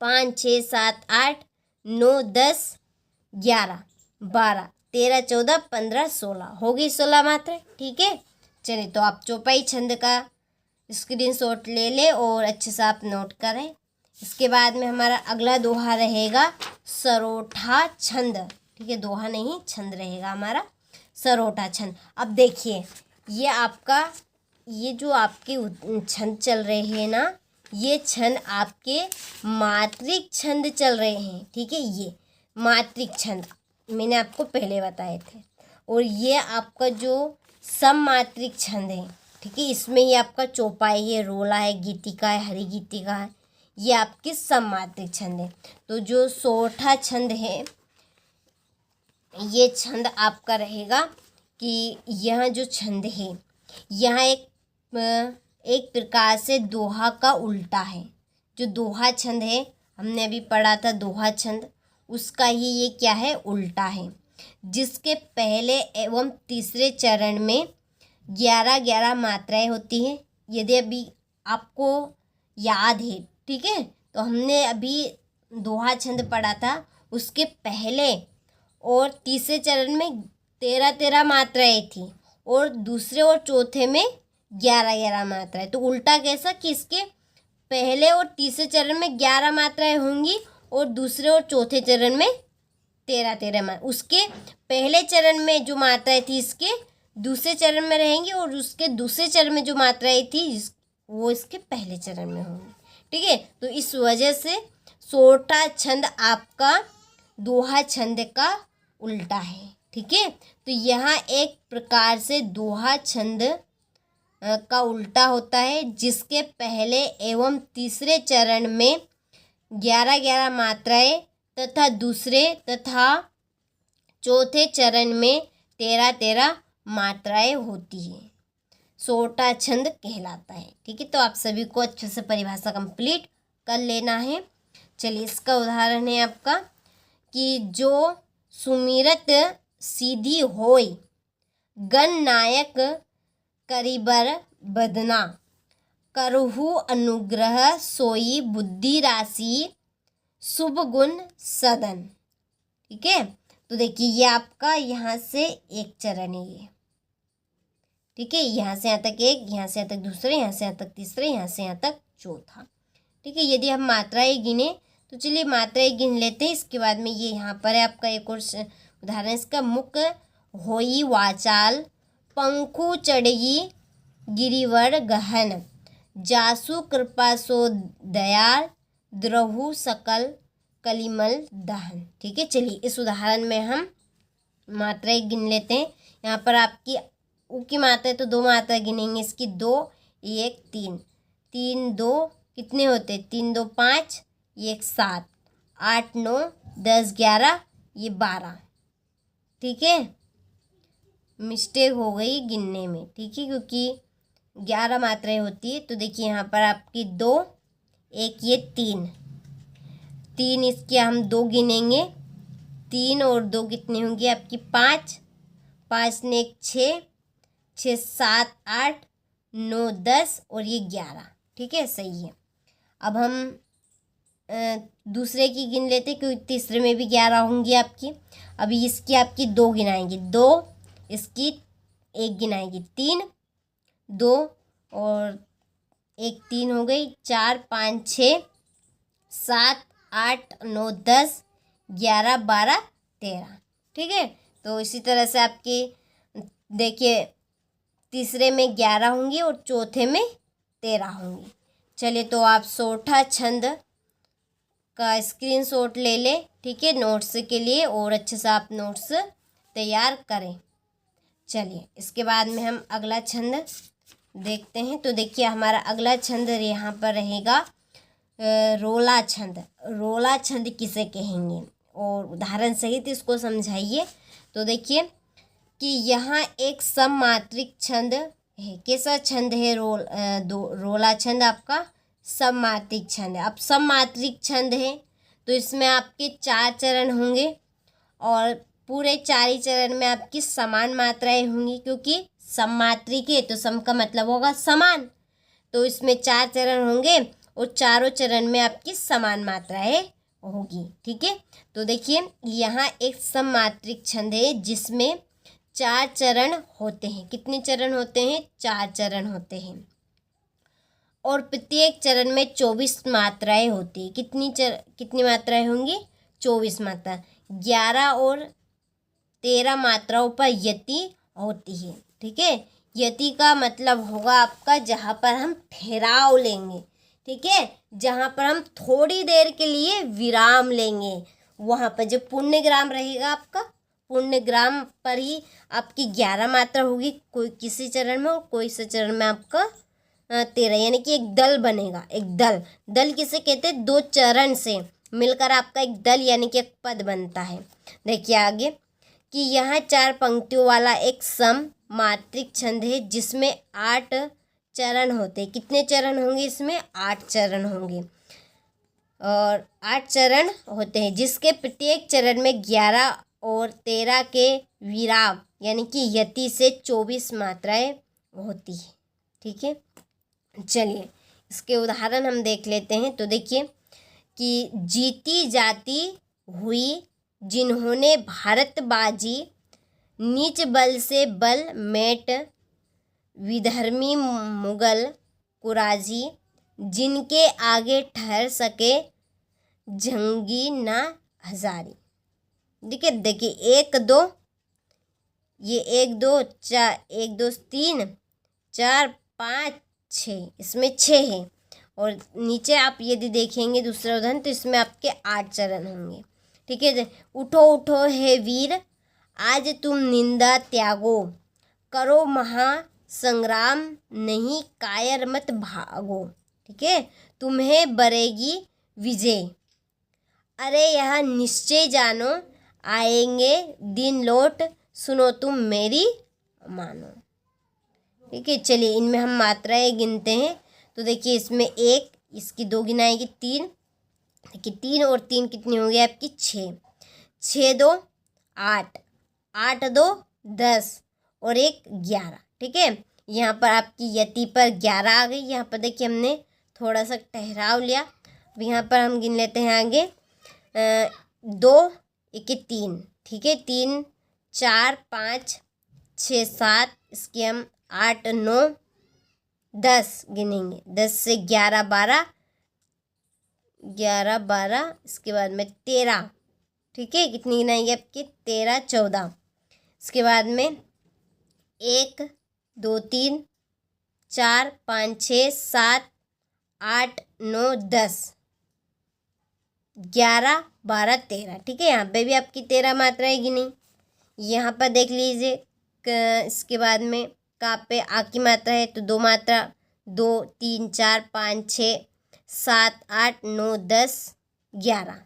Speaker 1: 5 6 7 8 9 10 11 12 13 14 15 16 हो गई 16 मात्रा। ठीक है, चलिए तो आप चौपाई छंद का स्क्रीनशॉट ले लें और अच्छे से आप नोट करें। इसके बाद में हमारा अगला दोहा रहेगा सरोठा छंद। ठीक है, दोहा नहीं छंद रहेगा हमारा सरोठा छंद। अब देखिए ये आपका, ये जो आपके छंद चल रहे हैं ना, ये छंद आपके मात्रिक छंद चल रहे हैं। ठीक है, ये मात्रिक छंद मैंने आपको पहले बताए थे। और ये आपका जो सममात्रिक छंद है, ठीक है, इसमें ये आपका चौपाई है, रोला है, गीतिका है, हरि गीतिका है, ये आपकी सममात्रिक छंद है। तो जो सौठा छंद है, ये छंद आपका रहेगा कि यह जो छंद है, यहाँ एक प्रकार से दोहा का उल्टा है। जो दोहा छंद है, हमने अभी पढ़ा था दोहा छंद, उसका ही ये क्या है? उल्टा है, जिसके पहले एवं तीसरे चरण में 11-11 मात्राएं होती हैं। यदि अभी आपको याद है, ठीक है, तो हमने अभी दोहा छंद पढ़ा था, उसके पहले और तीसरे चरण में 13-13 मात्राएं थी और दूसरे और चौथे में 11-11 मात्राएं। तो उल्टा कैसा कि इसके पहले और तीसरे चरण में 11 मात्राएं होंगी और दूसरे और चौथे चरण में 13-13 मात्रा। उसके पहले चरण में जो मात्राएं थी, इसके दूसरे चरण में रहेंगी और उसके दूसरे चरण में जो मात्राएं थी वो इसके पहले चरण में होंगी। ठीक है, तो इस वजह से सोठा छंद आपका दोहा छंद का उल्टा है। ठीक है, तो यहाँ एक प्रकार से दोहा छंद का उल्टा होता है, जिसके पहले एवं तीसरे चरण में 11-11 मात्राएं तथा दूसरे तथा चौथे चरण में 13-13 मात्राएं होती है। सोठा छंद कहलाता है। ठीक है, तो आप सभी को अच्छे से परिभाषा कंप्लीट कर लेना है। चलिए, इसका उदाहरण है आपका कि जो सुमिरत सीधी होय गण नायक करिबर बदना करहु अनुग्रह सोई बुद्धि राशि शुभ गुण सदन। ठीक है, तो देखिए ये आपका यहाँ से एक चरण है ये। ठीक है, यहाँ से यहाँ तक एक, यहाँ से यहाँ तक दूसरे, यहाँ से यहाँ तक तीसरे, यहाँ से यहाँ तक चौथा। ठीक है, यदि हम मात्राएं गिने तो चलिए मात्राएं गिन लेते हैं। इसके बाद में ये यहाँ पर है आपका एक और उदाहरण इसका। मुख होई वाचाल पंखु चढ़ी गिरिवर गहन जासु कृपा सो दयाल द्रहु सकल कलिमल दहन। ठीक है, चलिए इस उदाहरण में हम मात्राएं गिन लेते हैं। यहाँ पर आपकी उ की मात्रा तो 2 मात्रा गिनेंगे इसकी, 2 1 3 3 2 कितने होते, 3 2 5 1 7 8 9 10 11 ये 12। ठीक है, मिस्टेक हो गई गिनने में। ठीक है, क्योंकि 11 मात्राएं होती है। तो देखिए यहाँ पर आपकी 2 1 ये 3 3 इसके हम 2 गिनेंगे, 3 और 2 कितने होंगे आपकी 5 5 ने 1 6 6 7 8 9 10 और ये 11। ठीक है, सही है। अब हम दूसरे की गिन लेते क्योंकि तीसरे में भी 11 होंगी आपकी। अभी इसकी आपकी 2 गिनाएंगे, 2 इसकी 1 गिनाएंगी, 3 2 और 1 3 हो गई, 4 5 6 7 8 9 10 11 12 13। ठीक है, तो इसी तरह से आपके देखिए तीसरे में 11 होंगी और चौथे में 13 होंगी। चलिए, तो आप सोठा छंद का स्क्रीनशॉट ले लें। ठीक है, नोट्स के लिए, और अच्छे से आप नोट्स तैयार करें। चलिए, इसके बाद में हम अगला छंद देखते हैं। तो देखिए हमारा अगला छंद यहाँ पर रहेगा रोला छंद। रोला छंद किसे कहेंगे और उदाहरण सहित इसको समझाइए। तो देखिए कि यहाँ एक सममात्रिक छंद है। कैसा छंद है रोला छंद आपका सममात्रिक छंद है। अब सममात्रिक छंद है तो इसमें आपके 4 चरण होंगे और पूरे 4 ही चरण में आपकी समान मात्राएं होंगी, क्योंकि सममात्रिक है तो सम का मतलब होगा समान। तो इसमें 4 चरण होंगे और चारों चरण में आपकी समान मात्राएं होगी। ठीक है, तो देखिए यहाँ एक सममात्रिक छंद है जिसमें 4 चरण होते हैं। कितने चरण होते हैं? 4 चरण होते हैं और प्रत्येक चरण में 24 मात्राएं होती है। कितनी मात्राएं होंगी? 24 मात्रा। 11 और 13 मात्राओं पर यति होती है। ठीक है, यति का मतलब होगा आपका जहाँ पर हम ठहराव लेंगे। ठीक है, जहाँ पर हम थोड़ी देर के लिए विराम लेंगे, वहाँ पर जो पुण्यग्राम रहेगा आपका, पुण्यग्राम पर ही आपकी 11 मात्रा होगी कोई किसी चरण में और कोई से चरण में आपका 13, यानी कि एक दल बनेगा। एक दल किसे कहते हैं? 2 चरण से मिलकर आपका एक दल यानी कि एक पद बनता है। देखिए आगे कि यहाँ 4 पंक्तियों वाला एक सम मात्रिक छंद है जिसमें 8 चरण होते हैं। कितने चरण होंगे इसमें? 8 चरण होंगे और 8 चरण होते हैं जिसके प्रत्येक चरण में 11 और 13 के विराम यानी कि यति से 24 मात्राएं होती है। ठीक है, चलिए इसके उदाहरण हम देख लेते हैं। तो देखिए कि जीती जाती हुई जिन्होंने भारत बाजी, नीच बल से बल मेट विधर्मी मुगल कुराजी, जिनके आगे ठहर सके जंगी ना हजारी। देखिए 1 2 ये 1 2 4, 1 2 3 4 5 6, इसमें 6 है। और नीचे आप यदि देखेंगे दूसरा उदाहरण तो इसमें आपके 8 चरण होंगे। ठीक है। उठो उठो हे वीर, आज तुम निंदा त्यागो, करो महासंग्राम, नहीं कायर मत भागो। ठीक है। तुम्हें बरेगी विजय, अरे यह निश्चय जानो, आएंगे दिन लौट, सुनो तुम मेरी मानो। ठीक है। चलिए इनमें हम मात्राएं गिनते हैं। तो देखिए इसमें 1, इसकी 2 गिनाएगी 3। देखिए 3 और 3 कितनी होगी आपकी 6, 6 2 8, 8 2 10 और 1 11। ठीक है। यहाँ पर आपकी यति पर 11 आ गई। यहाँ पर देखिए हमने थोड़ा सा ठहराव लिया। अब यहाँ पर हम गिन लेते हैं आगे 2 1 3। ठीक है। 3 4 5 6 7, इसके हम 8 9 10 गिनेंगे। 10 से 11 12, 11 12, इसके बाद में 13। ठीक है। कितनी गिनाएंगे आपकी 13 14। इसके बाद में 1 2 3 4 5 6 7 8 9 10 11 12 13। ठीक है। यहाँ पे भी आपकी 13 मात्राएं गिनी। यहाँ पर देख लीजिए इसके बाद में का पे आ की मात्रा है तो 2 मात्रा, 2 3 4 5 6 7 8 9 10 11।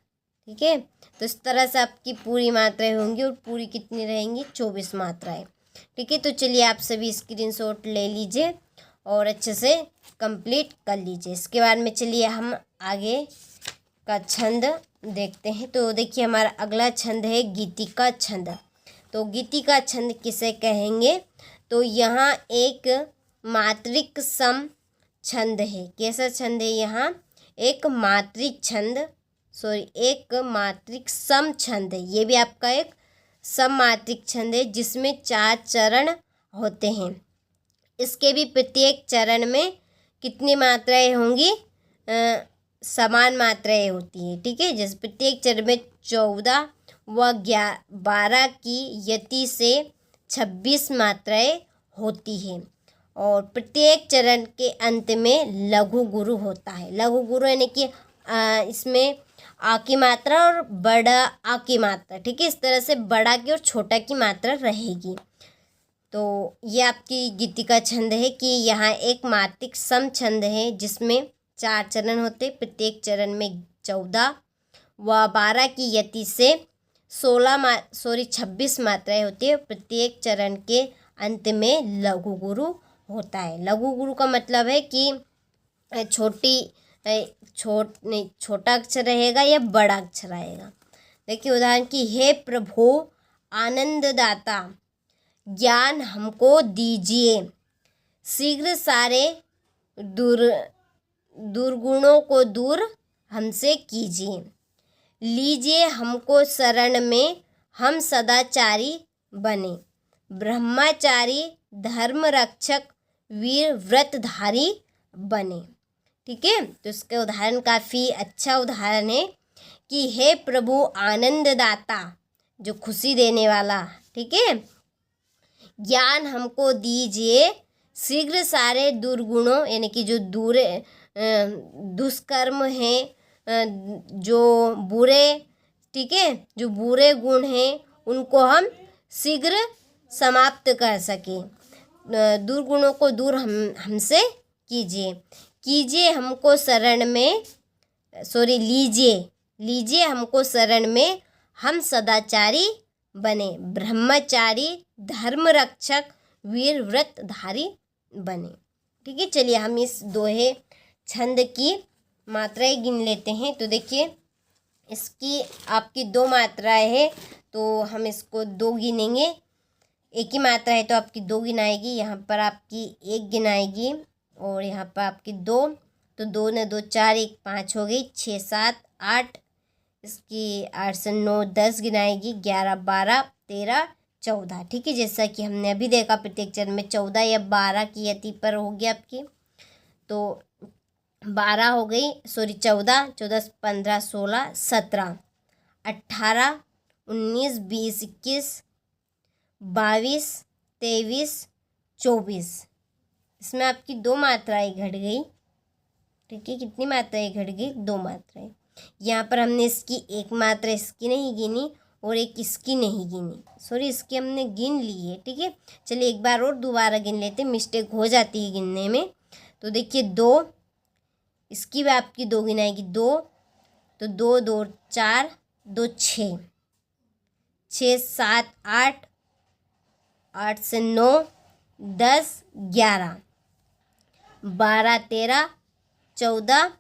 Speaker 1: ठीक है। तो इस तरह से आपकी पूरी मात्राएं होंगी और पूरी कितनी रहेंगी 24 मात्राएं। ठीक है। तो चलिए आप सभी स्क्रीनशॉट ले लीजिए और अच्छे से कंप्लीट कर लीजिए। इसके बाद में चलिए हम आगे का छंद देखते हैं। तो देखिए हमारा अगला छंद है गीतिका छंद। तो गीतिका छंद किसे कहेंगे? तो यहाँ एक मात्रिक सम छंद है। कैसा छंद है? यहाँ एक मात्रिक छंद, एक मात्रिक सम छंद है। ये भी आपका एक सममात्रिक छंद है जिसमें 4 चरण होते हैं। इसके भी प्रत्येक चरण में कितनी मात्राएं होंगी? समान मात्राएं होती हैं। ठीक है। जैसे प्रत्येक चरण में 14 व 12 की यति से 26 मात्राएं होती हैं और प्रत्येक चरण के अंत में लघु गुरु होता है। लघु गुरु यानी कि इसमें आ की मात्रा और बड़ा आ की मात्रा। ठीक है। इस तरह से बड़ा की और छोटा की मात्रा रहेगी। तो ये आपकी गीतिका छंद है कि यहाँ एक मात्रिक सम छंद है जिसमें 4 चरण होते। प्रत्येक चरण में 14 व 12 की यति से 26 मात्राएं होती है। प्रत्येक चरण के अंत में लघु गुरु होता है। लघु गुरु का मतलब है कि छोटा अक्षर रहेगा या बड़ा अक्षर आएगा। देखिए उदाहरण की, हे प्रभु आनंददाता, ज्ञान हमको दीजिए, शीघ्र सारे दुर्गुणों को दूर हमसे कीजिए, लीजिए हमको शरण में, हम सदाचारी बने, ब्रह्मचारी धर्म रक्षक वीर व्रतधारी बने। ठीक है। तो इसका उदाहरण काफ़ी अच्छा उदाहरण है कि हे प्रभु आनंददाता, जो खुशी देने वाला। ठीक है। ज्ञान हमको दीजिए, शीघ्र सारे दुर्गुणों यानी कि जो दुष्कर्म हैं, जो बुरे, ठीक है, जो बुरे गुण हैं उनको हम शीघ्र समाप्त कर सकें। दुर्गुणों को दूर हमसे कीजिए हमको शरण में, लीजिए हमको शरण में, हम सदाचारी बने, ब्रह्मचारी धर्म रक्षक वीर व्रतधारी बने। ठीक है। चलिए हम इस दोहे छंद की मात्राएं गिन लेते हैं। तो देखिए इसकी आपकी 2 मात्राएं है तो हम इसको 2 गिनेंगे। एक ही मात्रा है तो आपकी 2 गिनाएगी। यहाँ पर आपकी 1 गिनाएगी और यहाँ पर आपकी 2, तो 2 ने 2 4, 1 5 हो गई, 6 7 8, इसकी 8 से 9 10 गिनाएगी, 11 12 13 14। ठीक है। जैसा कि हमने अभी देखा प्रत्येक चरण में 14 या 12 की यति पर होगी आपकी, तो 12 हो गई, 14 14 15 16 17 18 19 20 21 22, 23, 24। इसमें आपकी 2 मात्राएं घट गई। ठीक है, कितनी मात्राएं घट गई? 2 मात्राएं। यहाँ पर हमने इसकी एक मात्रा इसकी नहीं गिनी और एक इसकी नहीं गिनी, सॉरी इसकी हमने गिन ली है। ठीक है, चलिए एक बार और दोबारा गिन लेते, मिस्टेक हो जाती है गिनने में। तो देखिए 2, इसकी भी आपकी 2 गिनाएगी, 2, तो 2 2 4, 2 6, 6 7 8, 8 से 9, 10 11, 12 13, 14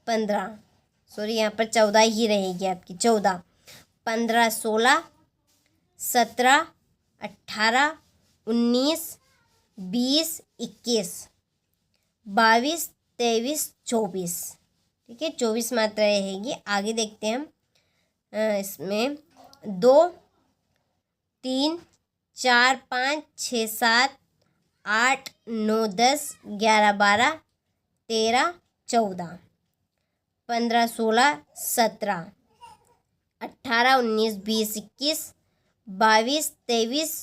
Speaker 1: 15, सॉरी यहाँ पर 14 ही रहेगी आपकी, 14 15 16 17 18 19 20 21 22 23 24। ठीक है, 24 मात्राएं रहेगी। आगे देखते हैं हम। इसमें 2 3 4 5 6 7 8 9 10 11 12 13 14 15 16 17 18 19 20 21 22 23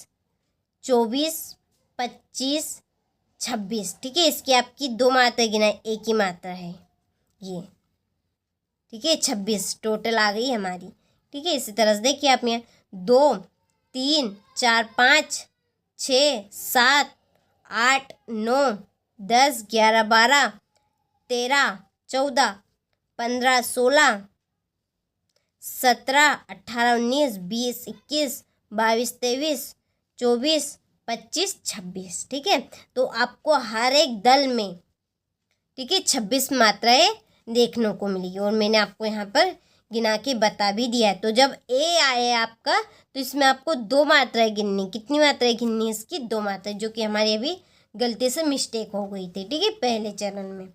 Speaker 1: 24 25 26। ठीक है, इसकी आपकी 2 मात्रा गिनाए, एक ही मात्रा है ये। ठीक है, 26 टोटल आ गई हमारी। ठीक है, इसी तरह से देखिए आप यहाँ 2 3 4 5 6 7 8 9 10 11 12 13 14 15 16 17 18 19 20 21 22 23 24 25 26। ठीक है, तो आपको हर एक दल में, ठीक है, 26 मात्राएं देखने को मिलेगी और मैंने आपको यहाँ पर गिना के बता भी दिया है। तो जब ए आए आपका तो इसमें आपको 2 मात्राएं गिननी। कितनी मात्राएं गिननी है इसकी? 2 मात्राएं, जो कि हमारी अभी गलती से मिस्टेक हो गई थी। ठीक है, पहले चरण में।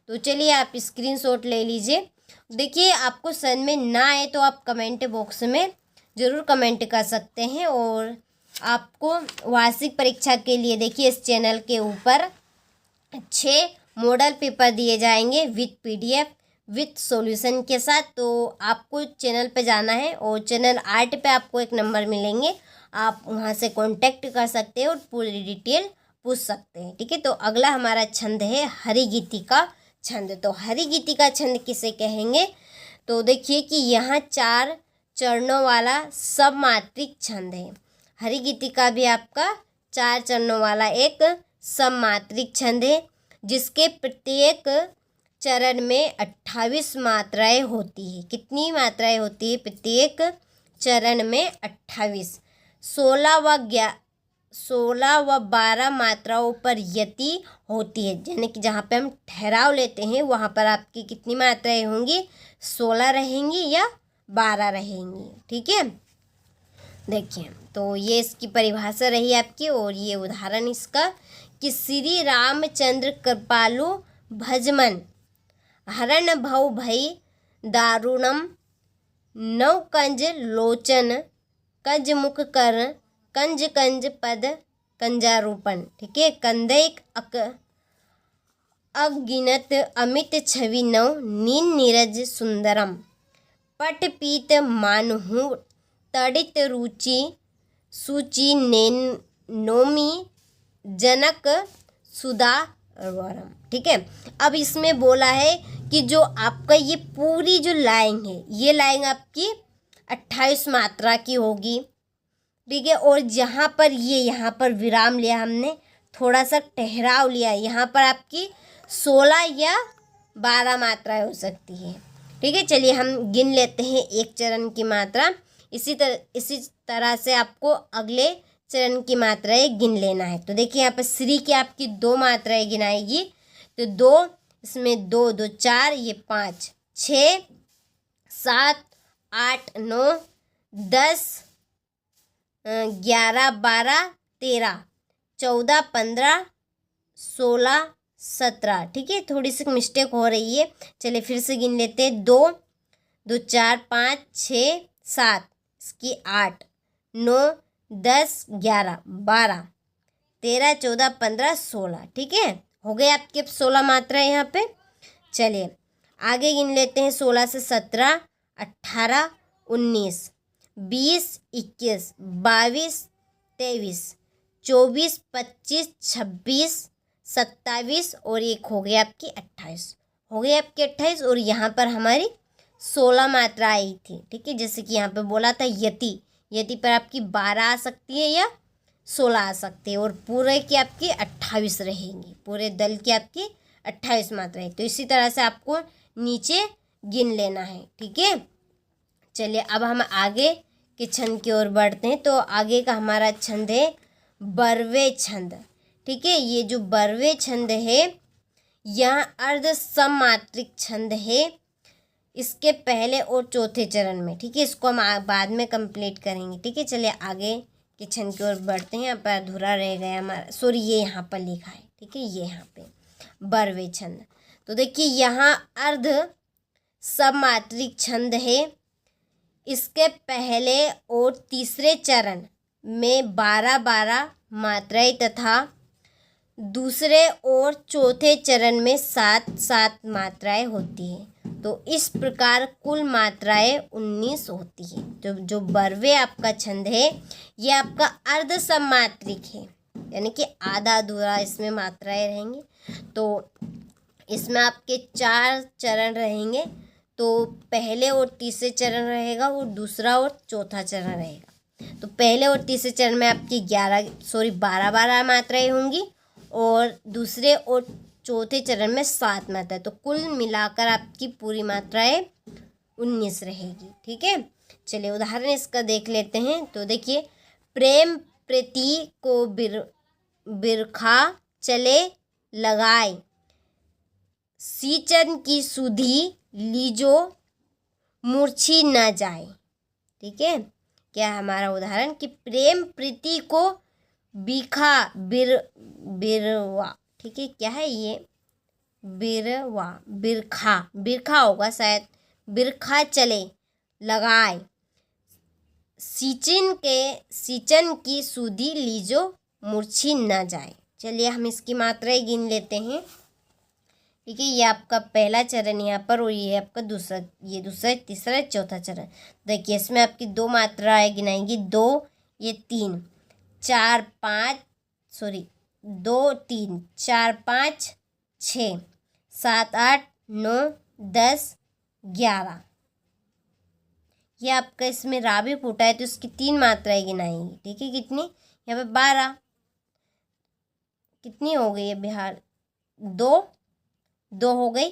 Speaker 1: तो चलिए आप स्क्रीनशॉट ले लीजिए। देखिए आपको समझ में ना आए तो आप कमेंट बॉक्स में ज़रूर कमेंट कर सकते हैं। और आपको वार्षिक परीक्षा के लिए देखिए इस चैनल के ऊपर 6 मॉडल पेपर दिए जाएंगे विथ PDF विथ सॉल्यूशन के साथ। तो आपको चैनल पे जाना है और चैनल 8 पे आपको एक नंबर मिलेंगे, आप वहाँ से कांटेक्ट कर सकते हैं और पूरी डिटेल पूछ सकते हैं। ठीक है, तो अगला हमारा छंद है हरिगीति का छंद। तो हरिगीति का छंद किसे कहेंगे? तो देखिए कि यहाँ 4 चरणों वाला सममात्रिक छंद है। हरिगीति का भी आपका 4 चरणों वाला एक सममात्रिक छंद है, जिसके प्रत्येक चरण में 28 मात्राएं होती है। कितनी मात्राएं होती है प्रत्येक चरण में? 28। 16 व 12 मात्राओं पर यति होती है, यानी कि जहाँ पे हम ठहराव लेते हैं वहाँ पर आपकी कितनी मात्राएं होंगी? 16 रहेंगी या 12 रहेंगी। ठीक है, देखिए तो ये इसकी परिभाषा रही आपकी और ये उदाहरण इसका कि श्री रामचंद्र कृपालु भजमन हरण भव भई दारुणम नव कंज लोचन कंज मुख कर कंज कंज पद कंजारूपन। ठीक है, कंदैक अगिनत अमित छवि नव नीन नीरज सुंदरम पट पीत मानहु तड़ित रुचि सूचि नोमी जनक सुधा वरम। ठीक है, अब इसमें बोला है कि जो आपका ये पूरी जो लाइन है, ये लाइन आपकी 28 मात्रा की होगी। ठीक है, और यहाँ पर विराम लिया हमने, थोड़ा सा ठहराव लिया, यहाँ पर आपकी 16 या 12 मात्राएं हो सकती है। ठीक है, चलिए हम गिन लेते हैं एक चरण की मात्रा। इसी तरह से आपको अगले चरण की मात्राएं गिन लेना है। तो देखिए यहाँ पर श्री की आपकी 2 मात्राएं गिनाएगी, तो 2, इसमें 2 2 4, ये 5 6 7 8 9 10 11 12 13 14 15 16 17। ठीक है, थोड़ी सी मिस्टेक हो रही है, चलिए फिर से गिन लेते हैं। 2 2 4 5 6 7, इसकी 8 9 10 11 12 13 14 15 16। ठीक है, हो गए आपके 16 मात्रा यहाँ पे। चलिए आगे गिन लेते हैं। 16 से 17 18 19 20 21 22 23, 24, 25, 26, 27 और एक हो गई आपकी 28, हो गई आपकी 28। और यहाँ पर हमारी 16 मात्रा आई थी। ठीक है, जैसे कि यहाँ पे बोला था यति, यति पर आपकी 12 आ सकती है या 16 आ सकती है, और पूरे की आपकी 28 रहेंगी, पूरे दल की आपकी 28 मात्राएं। तो इसी तरह से आपको नीचे गिन लेना है। ठीक है, चलिए अब हम आगे के छंद की ओर बढ़ते हैं। तो आगे का हमारा छंद है बरवे छंद। ठीक है, ये जो बरवे छंद है यह अर्ध सममात्रिक छंद है, इसके पहले और चौथे चरण में। ठीक है, इसको हम बाद में कंप्लीट करेंगे। ठीक है, चलिए आगे के छंद की ओर बढ़ते हैं। यहाँ पर अधूरा रह गया हमारा, सॉरी ये यहाँ पर लिखा है। ठीक है, ये यहाँ पे बरवे छंद। तो देखिए यहाँ अर्ध सममात्रिक छंद है, इसके पहले और तीसरे चरण में 12-12 मात्राएं तथा दूसरे और चौथे चरण में 7-7 मात्राएं होती हैं। तो इस प्रकार कुल मात्राएं 19 होती है। तो जो बरवे आपका छंद है ये आपका अर्ध सममात्रिक है, यानी कि आधा अधूरा इसमें मात्राएं रहेंगी। तो इसमें आपके 4 चरण रहेंगे। तो पहले और तीसरे चरण रहेगा और दूसरा और चौथा चरण रहेगा। तो पहले और तीसरे चरण में आपकी 12-12 मात्राएं होंगी और दूसरे और चौथे चरण में 7 मात्राएं। तो कुल मिलाकर आपकी पूरी मात्राएं 19 रहेगी। ठीक है, चलिए उदाहरण इसका देख लेते हैं। तो देखिए, प्रेम प्रीति को बिरखा चले लगाए, सींचन की सुधि लीजो मूर्छी न जाए। ठीक है, क्या हमारा उदाहरण कि प्रेम प्रीति को बिरवा। ठीक है, क्या है ये, बिरखा होगा शायद, बिरखा चले लगाए, सींचन की सुधि लीजो मूर्छी न जाए। चलिए हम इसकी मात्राएं गिन लेते हैं। ठीक है, ये आपका पहला चरण यहाँ पर, और ये आपका दूसरा, ये दूसरा, तीसरा, चौथा चरण। देखिए इसमें आपकी 2 मात्राएं गिनाएंगी, 2, ये 3, 4, 5, सॉरी 2, 3, 4, 5, 6, 7, 8, 9, 10, 11। ये आपका इसमें रा भी फूटा है तो इसकी 3 मात्राएं गिनाएंगी। ठीक है, कितनी, यहाँ पे 12, कितनी हो गई है बिहार, 2 हो गई।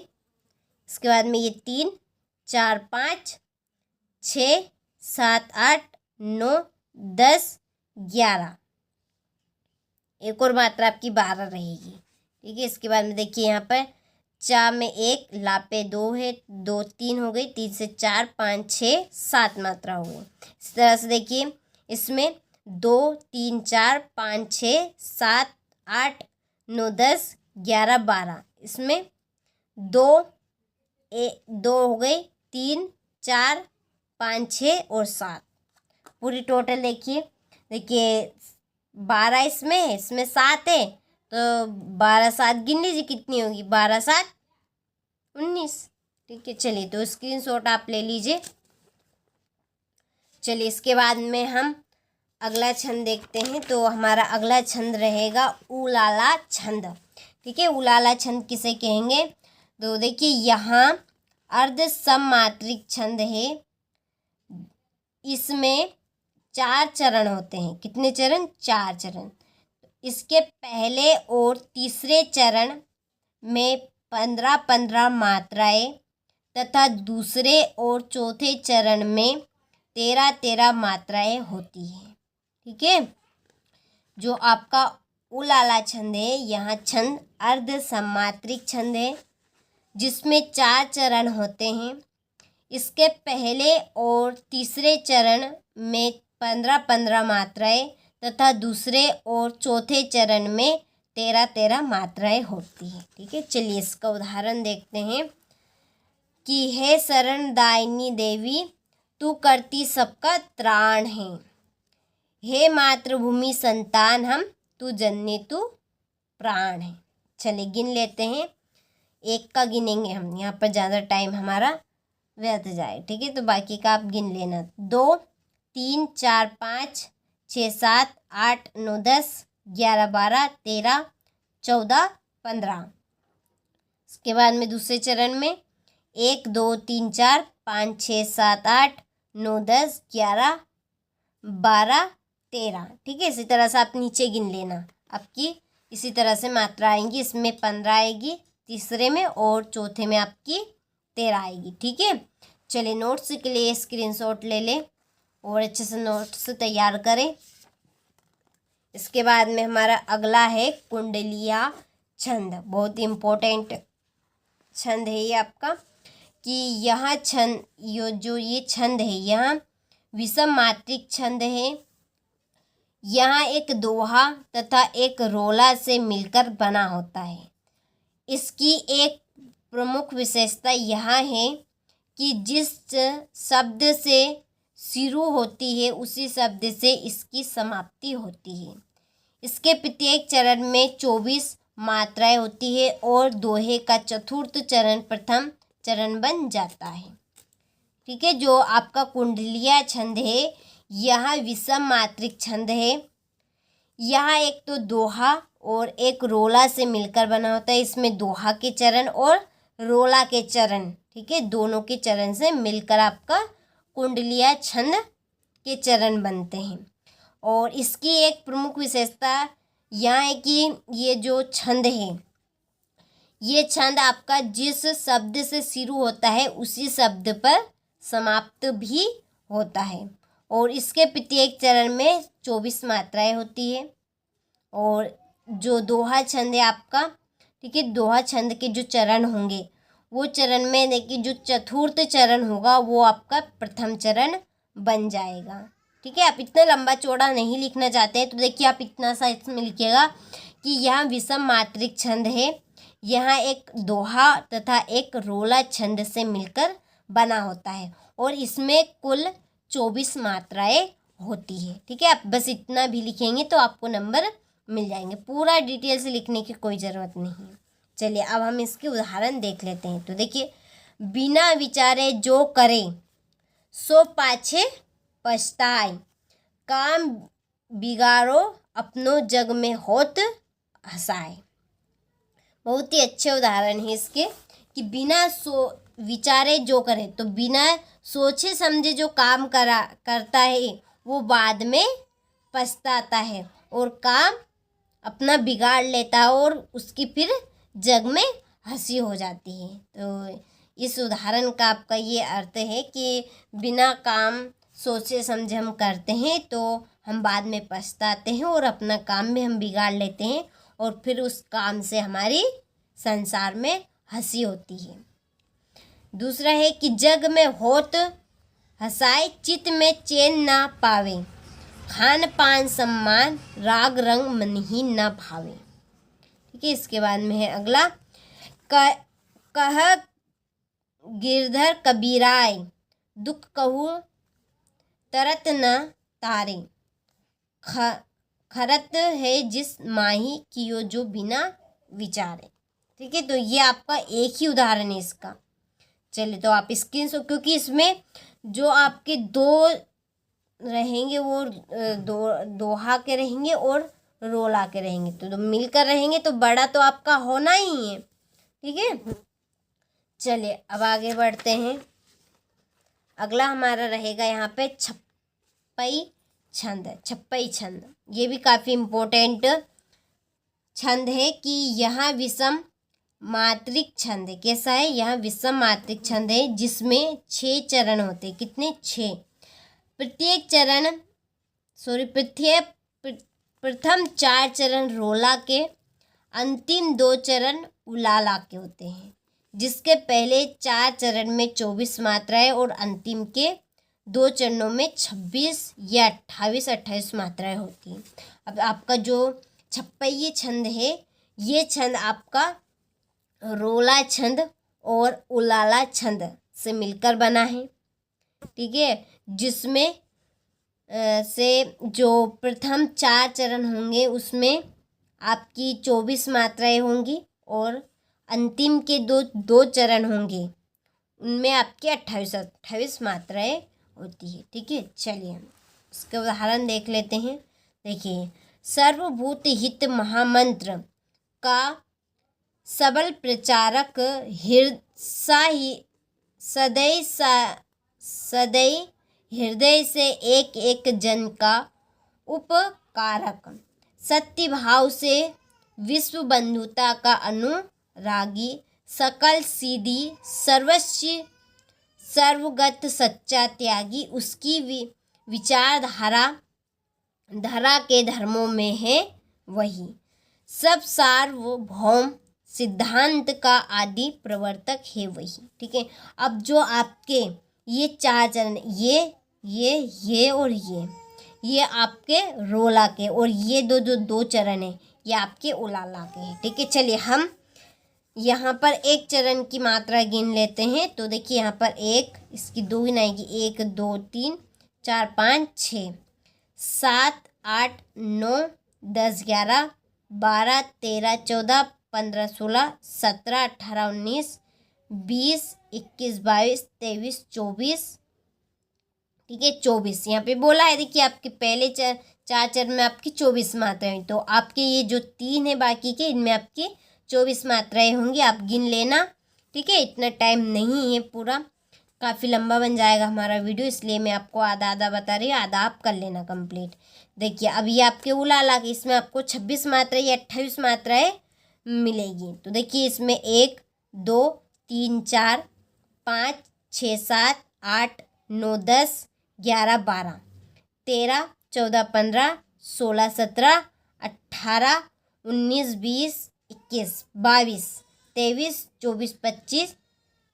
Speaker 1: इसके बाद में ये 3, 4, 5, 6, 7, 8, 9, 10, 11, एक और मात्रा आपकी 12 रहेगी। ठीक है, इसके बाद में देखिए यहाँ पर चा में 1, ला पे 2 है, 2 3 हो गई, 3 से 4, 5, 6, 7 मात्रा हो गई। इस तरह से देखिए इसमें 2, 3, 4, 5, 6, 7, 8, 9, 10, 11, 12, इसमें 2 हो गई, 3, 4, 5, 6 और 7, पूरी टोटल देखिए 12 इसमें है, इसमें 7 है, तो 12 7 गिन लीजिए कितनी होगी, 12 7 19। ठीक है, चलिए तो स्क्रीनशॉट आप ले लीजिए। चलिए इसके बाद में हम अगला छंद देखते हैं। तो हमारा अगला छंद रहेगा उलाला छंद। ठीक है, उलाला छंद किसे कहेंगे, तो देखिए यहाँ अर्ध सममात्रिक छंद है, इसमें 4 चरण होते हैं। कितने चरण, 4 चरण। इसके पहले और तीसरे चरण में 15-15 मात्राएं तथा दूसरे और चौथे चरण में 13-13 मात्राएं होती हैं। ठीक है, जो आपका उलाला छंद है, यहाँ छंद अर्ध सममात्रिक छंद है जिसमें 4 चरण होते हैं। इसके पहले और तीसरे चरण में 15-15 मात्राएं तथा दूसरे और चौथे चरण में 13-13 मात्राएं होती हैं। ठीक है, चलिए इसका उदाहरण देखते हैं कि हे शरण दायिनी देवी तू करती सबका त्राण है, हे मातृभूमि संतान हम तू जननी तू प्राण है। चलिए गिन लेते हैं, एक का गिनेंगे हम, यहाँ पर ज़्यादा टाइम हमारा व्यर्थ जाए। ठीक है, तो बाकी का आप गिन लेना, 2, 3, 4, 5, 6 7 8 9 10 11 12 13 14 15। इसके बाद में दूसरे चरण में 1 2 3 4 5 6 7 8 9 10 11 12 13। ठीक है, इसी तरह से आप नीचे गिन लेना, आपकी इसी तरह से मात्रा आएंगी। इसमें 15 आएगी तीसरे में और चौथे में आपकी 13 आएगी। ठीक है, चलिए नोट्स के लिए स्क्रीनशॉट ले लें और अच्छे से नोट्स तैयार करें। इसके बाद में हमारा अगला है कुंडलिया छंद। बहुत इम्पोर्टेंट छंद है ये आपका, कि यह छंद ये छंद है यहाँ विषम मात्रिक छंद है। यहाँ एक दोहा तथा एक रोला से मिलकर बना होता है। इसकी एक प्रमुख विशेषता यह है कि जिस शब्द से शुरू होती है उसी शब्द से इसकी समाप्ति होती है। इसके प्रत्येक चरण में 24 मात्राएं होती है और दोहे का चतुर्थ चरण प्रथम चरण बन जाता है। ठीक है, जो आपका कुंडलिया छंद है यह विषम मात्रिक छंद है। यह एक तो दोहा और एक रोला से मिलकर बना होता है। इसमें दोहा के चरण और रोला के चरण, ठीक है, दोनों के चरण से मिलकर आपका कुंडलिया छंद के चरण बनते हैं। और इसकी एक प्रमुख विशेषता यह है कि ये जो छंद है ये छंद आपका जिस शब्द से शुरू होता है उसी शब्द पर समाप्त भी होता है। और इसके प्रत्येक चरण में 24 मात्राएं होती है। और जो दोहा छंद है आपका, ठीक है, दोहा छंद के जो चरण होंगे वो चरण में देखिए जो चतुर्थ चरण होगा वो आपका प्रथम चरण बन जाएगा। ठीक है, आप इतना लंबा चौड़ा नहीं लिखना चाहते हैं तो देखिए आप इतना सा इसमें लिखिएगा कि यह विषम मात्रिक छंद है। यहाँ एक दोहा तथा एक रोला छंद से मिलकर बना होता है और इसमें कुल 24 मात्राएं होती है। ठीक है, आप बस इतना भी लिखेंगे तो आपको नंबर मिल जाएंगे। पूरा डिटेल से लिखने की कोई ज़रूरत नहीं है। चलिए अब हम इसके उदाहरण देख लेते हैं। तो देखिए, बिना विचारे जो करे सो पाछे पछताए, काम बिगाड़ो अपनो जग में होत हंसाए। बहुत ही अच्छे उदाहरण है इसके, कि बिना विचारे जो करे, तो बिना सोचे समझे जो काम करता है वो बाद में पछताता है और काम अपना बिगाड़ लेता है और उसकी फिर जग में हंसी हो जाती है। तो इस उदाहरण का आपका ये अर्थ है कि बिना काम सोचे समझे हम करते हैं तो हम बाद में पछताते हैं और अपना काम भी हम बिगाड़ लेते हैं और फिर उस काम से हमारी संसार में हंसी होती है। दूसरा है कि जग में होत हंसाए, चित्त में चैन ना पावे, खान पान सम्मान राग रंग मन ही ना भावे। ठीक है, इसके बाद में है अगला, कह गिरधर कबीराय, दुख कहू तरत न तारे, खरत है जिस माही कियो जो बिना विचारे। ठीक है, तो ये आपका एक ही उदाहरण है इसका। चलिए तो आप स्क्रीनशॉट, क्योंकि इसमें जो आपके दो रहेंगे वो दोहा के रहेंगे और रोला के रहेंगे, तो मिलकर रहेंगे तो बड़ा तो आपका होना ही है। ठीक है, चलिए अब आगे बढ़ते हैं। अगला हमारा रहेगा यहाँ पे छप्पई छंद। छप्पई छंद ये भी काफ़ी इम्पोर्टेंट छंद है कि यहाँ विषम मात्रिक छंद है। कैसा है? यहाँ विषम मात्रिक छंद है जिसमें 6 चरण होते हैं। कितने? 6। प्रथम 4 चरण रोला के, अंतिम 2 चरण उलाला के होते हैं, जिसके पहले 4 चरण में 24 मात्राएं और अंतिम के 2 चरणों में 26 या 28 मात्राएं होती हैं। अब आपका जो छप्पई छंद है ये छंद आपका रोला छंद और उलाला छंद से मिलकर बना है। ठीक है, जिसमें से जो प्रथम 4 चरण होंगे उसमें आपकी 24 मात्राएं होंगी और अंतिम के दो चरण होंगे उनमें आपके 28 मात्राएं होती है। ठीक है, चलिए इसके उदाहरण देख लेते हैं। देखिए, सर्वभूत हित महामंत्र का सबल प्रचारक सदैव हृदय से एक एक जन का उपकारक, सत्य भाव से विश्व बंधुता का अनुरागी, सकल सीधी सर्वस्व सर्वगत सच्चा त्यागी, उसकी विचारधारा धरा के धर्मों में है वही, सब सार्वभौम सिद्धांत का आदि प्रवर्तक है वही। ठीक है, अब जो आपके ये 4 चरण, ये और ये आपके रोला के, और ये दो चरण है ये आपके उलाला के हैं। ठीक है, चलिए हम यहाँ पर एक चरण की मात्रा गिन लेते हैं। तो देखिए यहाँ पर एक, इसकी 2 गिनाएगी, 1 2 3 4 5 6 7 8 9 10 11 12 13 14 15 16 17 18 19 20 21 22 23 24। ठीक है, 24 यहाँ पे बोला है। देखिए आपके पहले 4 चरण में आपकी 24 मात्राएं, तो आपके ये जो 3 है बाकी के, इनमें आपकी 24 मात्राएं होंगी। आप गिन लेना। ठीक है, इतना टाइम नहीं है पूरा, काफ़ी लंबा बन जाएगा हमारा वीडियो, इसलिए मैं आपको आधा आधा बता रही हूँ, आधा आप कर लेना कंप्लीट। देखिए अब ये आपके उलाला के, इसमें आपको 26 मात्राएं या 28 मात्राएं मिलेगी। तो देखिए इसमें 1 2 3 4 5 6 7 8 9 10 11 12 13 14 15 16 17 18 19 20 21 22 23 24 25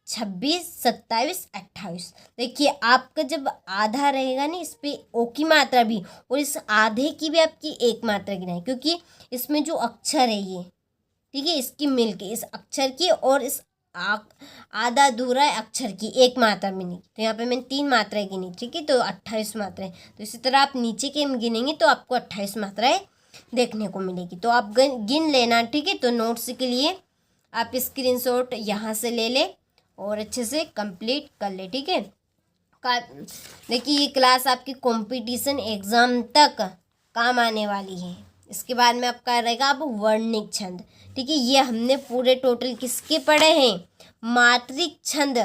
Speaker 1: 26 27 28। देखिए आपका जब आधा रहेगा ना, इस पे ओ की मात्रा भी और इस आधे की भी आपकी एक मात्रा गिनाए, क्योंकि इसमें जो अक्षर है ये, ठीक है, इसकी मिलके इस अक्षर की और इस आधा अधूरा अक्षर की एक मात्रा मिलेगी। तो यहाँ पे मैंने 3 मात्राएं गिनी। ठीक है, तो 28 मात्राएं। तो इसी तरह आप नीचे के गिनेंगे तो आपको 28 मात्राएं देखने को मिलेगी। तो आप गिन लेना। ठीक है, तो नोट्स के लिए आप स्क्रीनशॉट यहाँ से ले ले और अच्छे से कंप्लीट कर ले। ठीक है, देखिए ये क्लास आपकी कंपटीशन एग्ज़ाम तक काम आने वाली है। इसके बाद में आपका रहेगा अब वर्णिक छंद। ठीक है, ये हमने पूरे टोटल किसके पढ़े हैं? मात्रिक छंद।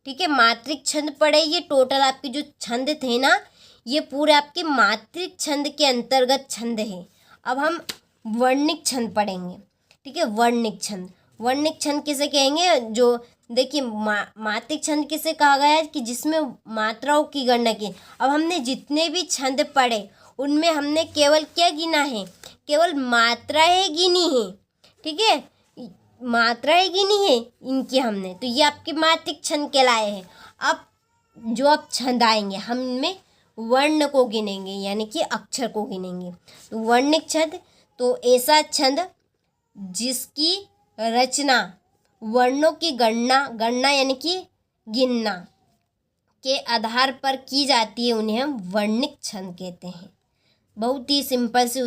Speaker 1: ठीक है, मात्रिक छंद पढ़े। ये टोटल आपके जो छंद थे ना, ये पूरे आपके मात्रिक छंद के अंतर्गत छंद है। अब हम वर्णिक छंद पढ़ेंगे। ठीक है, वर्णिक छंद। वर्णिक छंद किसे कहेंगे? जो देखिए मात्रिक छंद किसे कहा गया है कि जिसमें मात्राओं की गणना की। अब हमने जितने भी छंद पढ़े उनमें हमने केवल क्या गिना है? केवल मात्राएं गिनी है। ठीक है, मात्राएं गिनी है इनकी हमने, तो ये आपके मात्रिक छंद कहलाए हैं। अब जो अब छंद आएंगे हम इनमें वर्ण को गिनेंगे, यानी कि अक्षर को गिनेंगे। तो वर्णिक छंद तो ऐसा छंद जिसकी रचना वर्णों की गणना यानी कि गिनना के आधार पर की जाती है, उन्हें हम वर्णिक छंद कहते हैं। बहुत ही सिंपल सी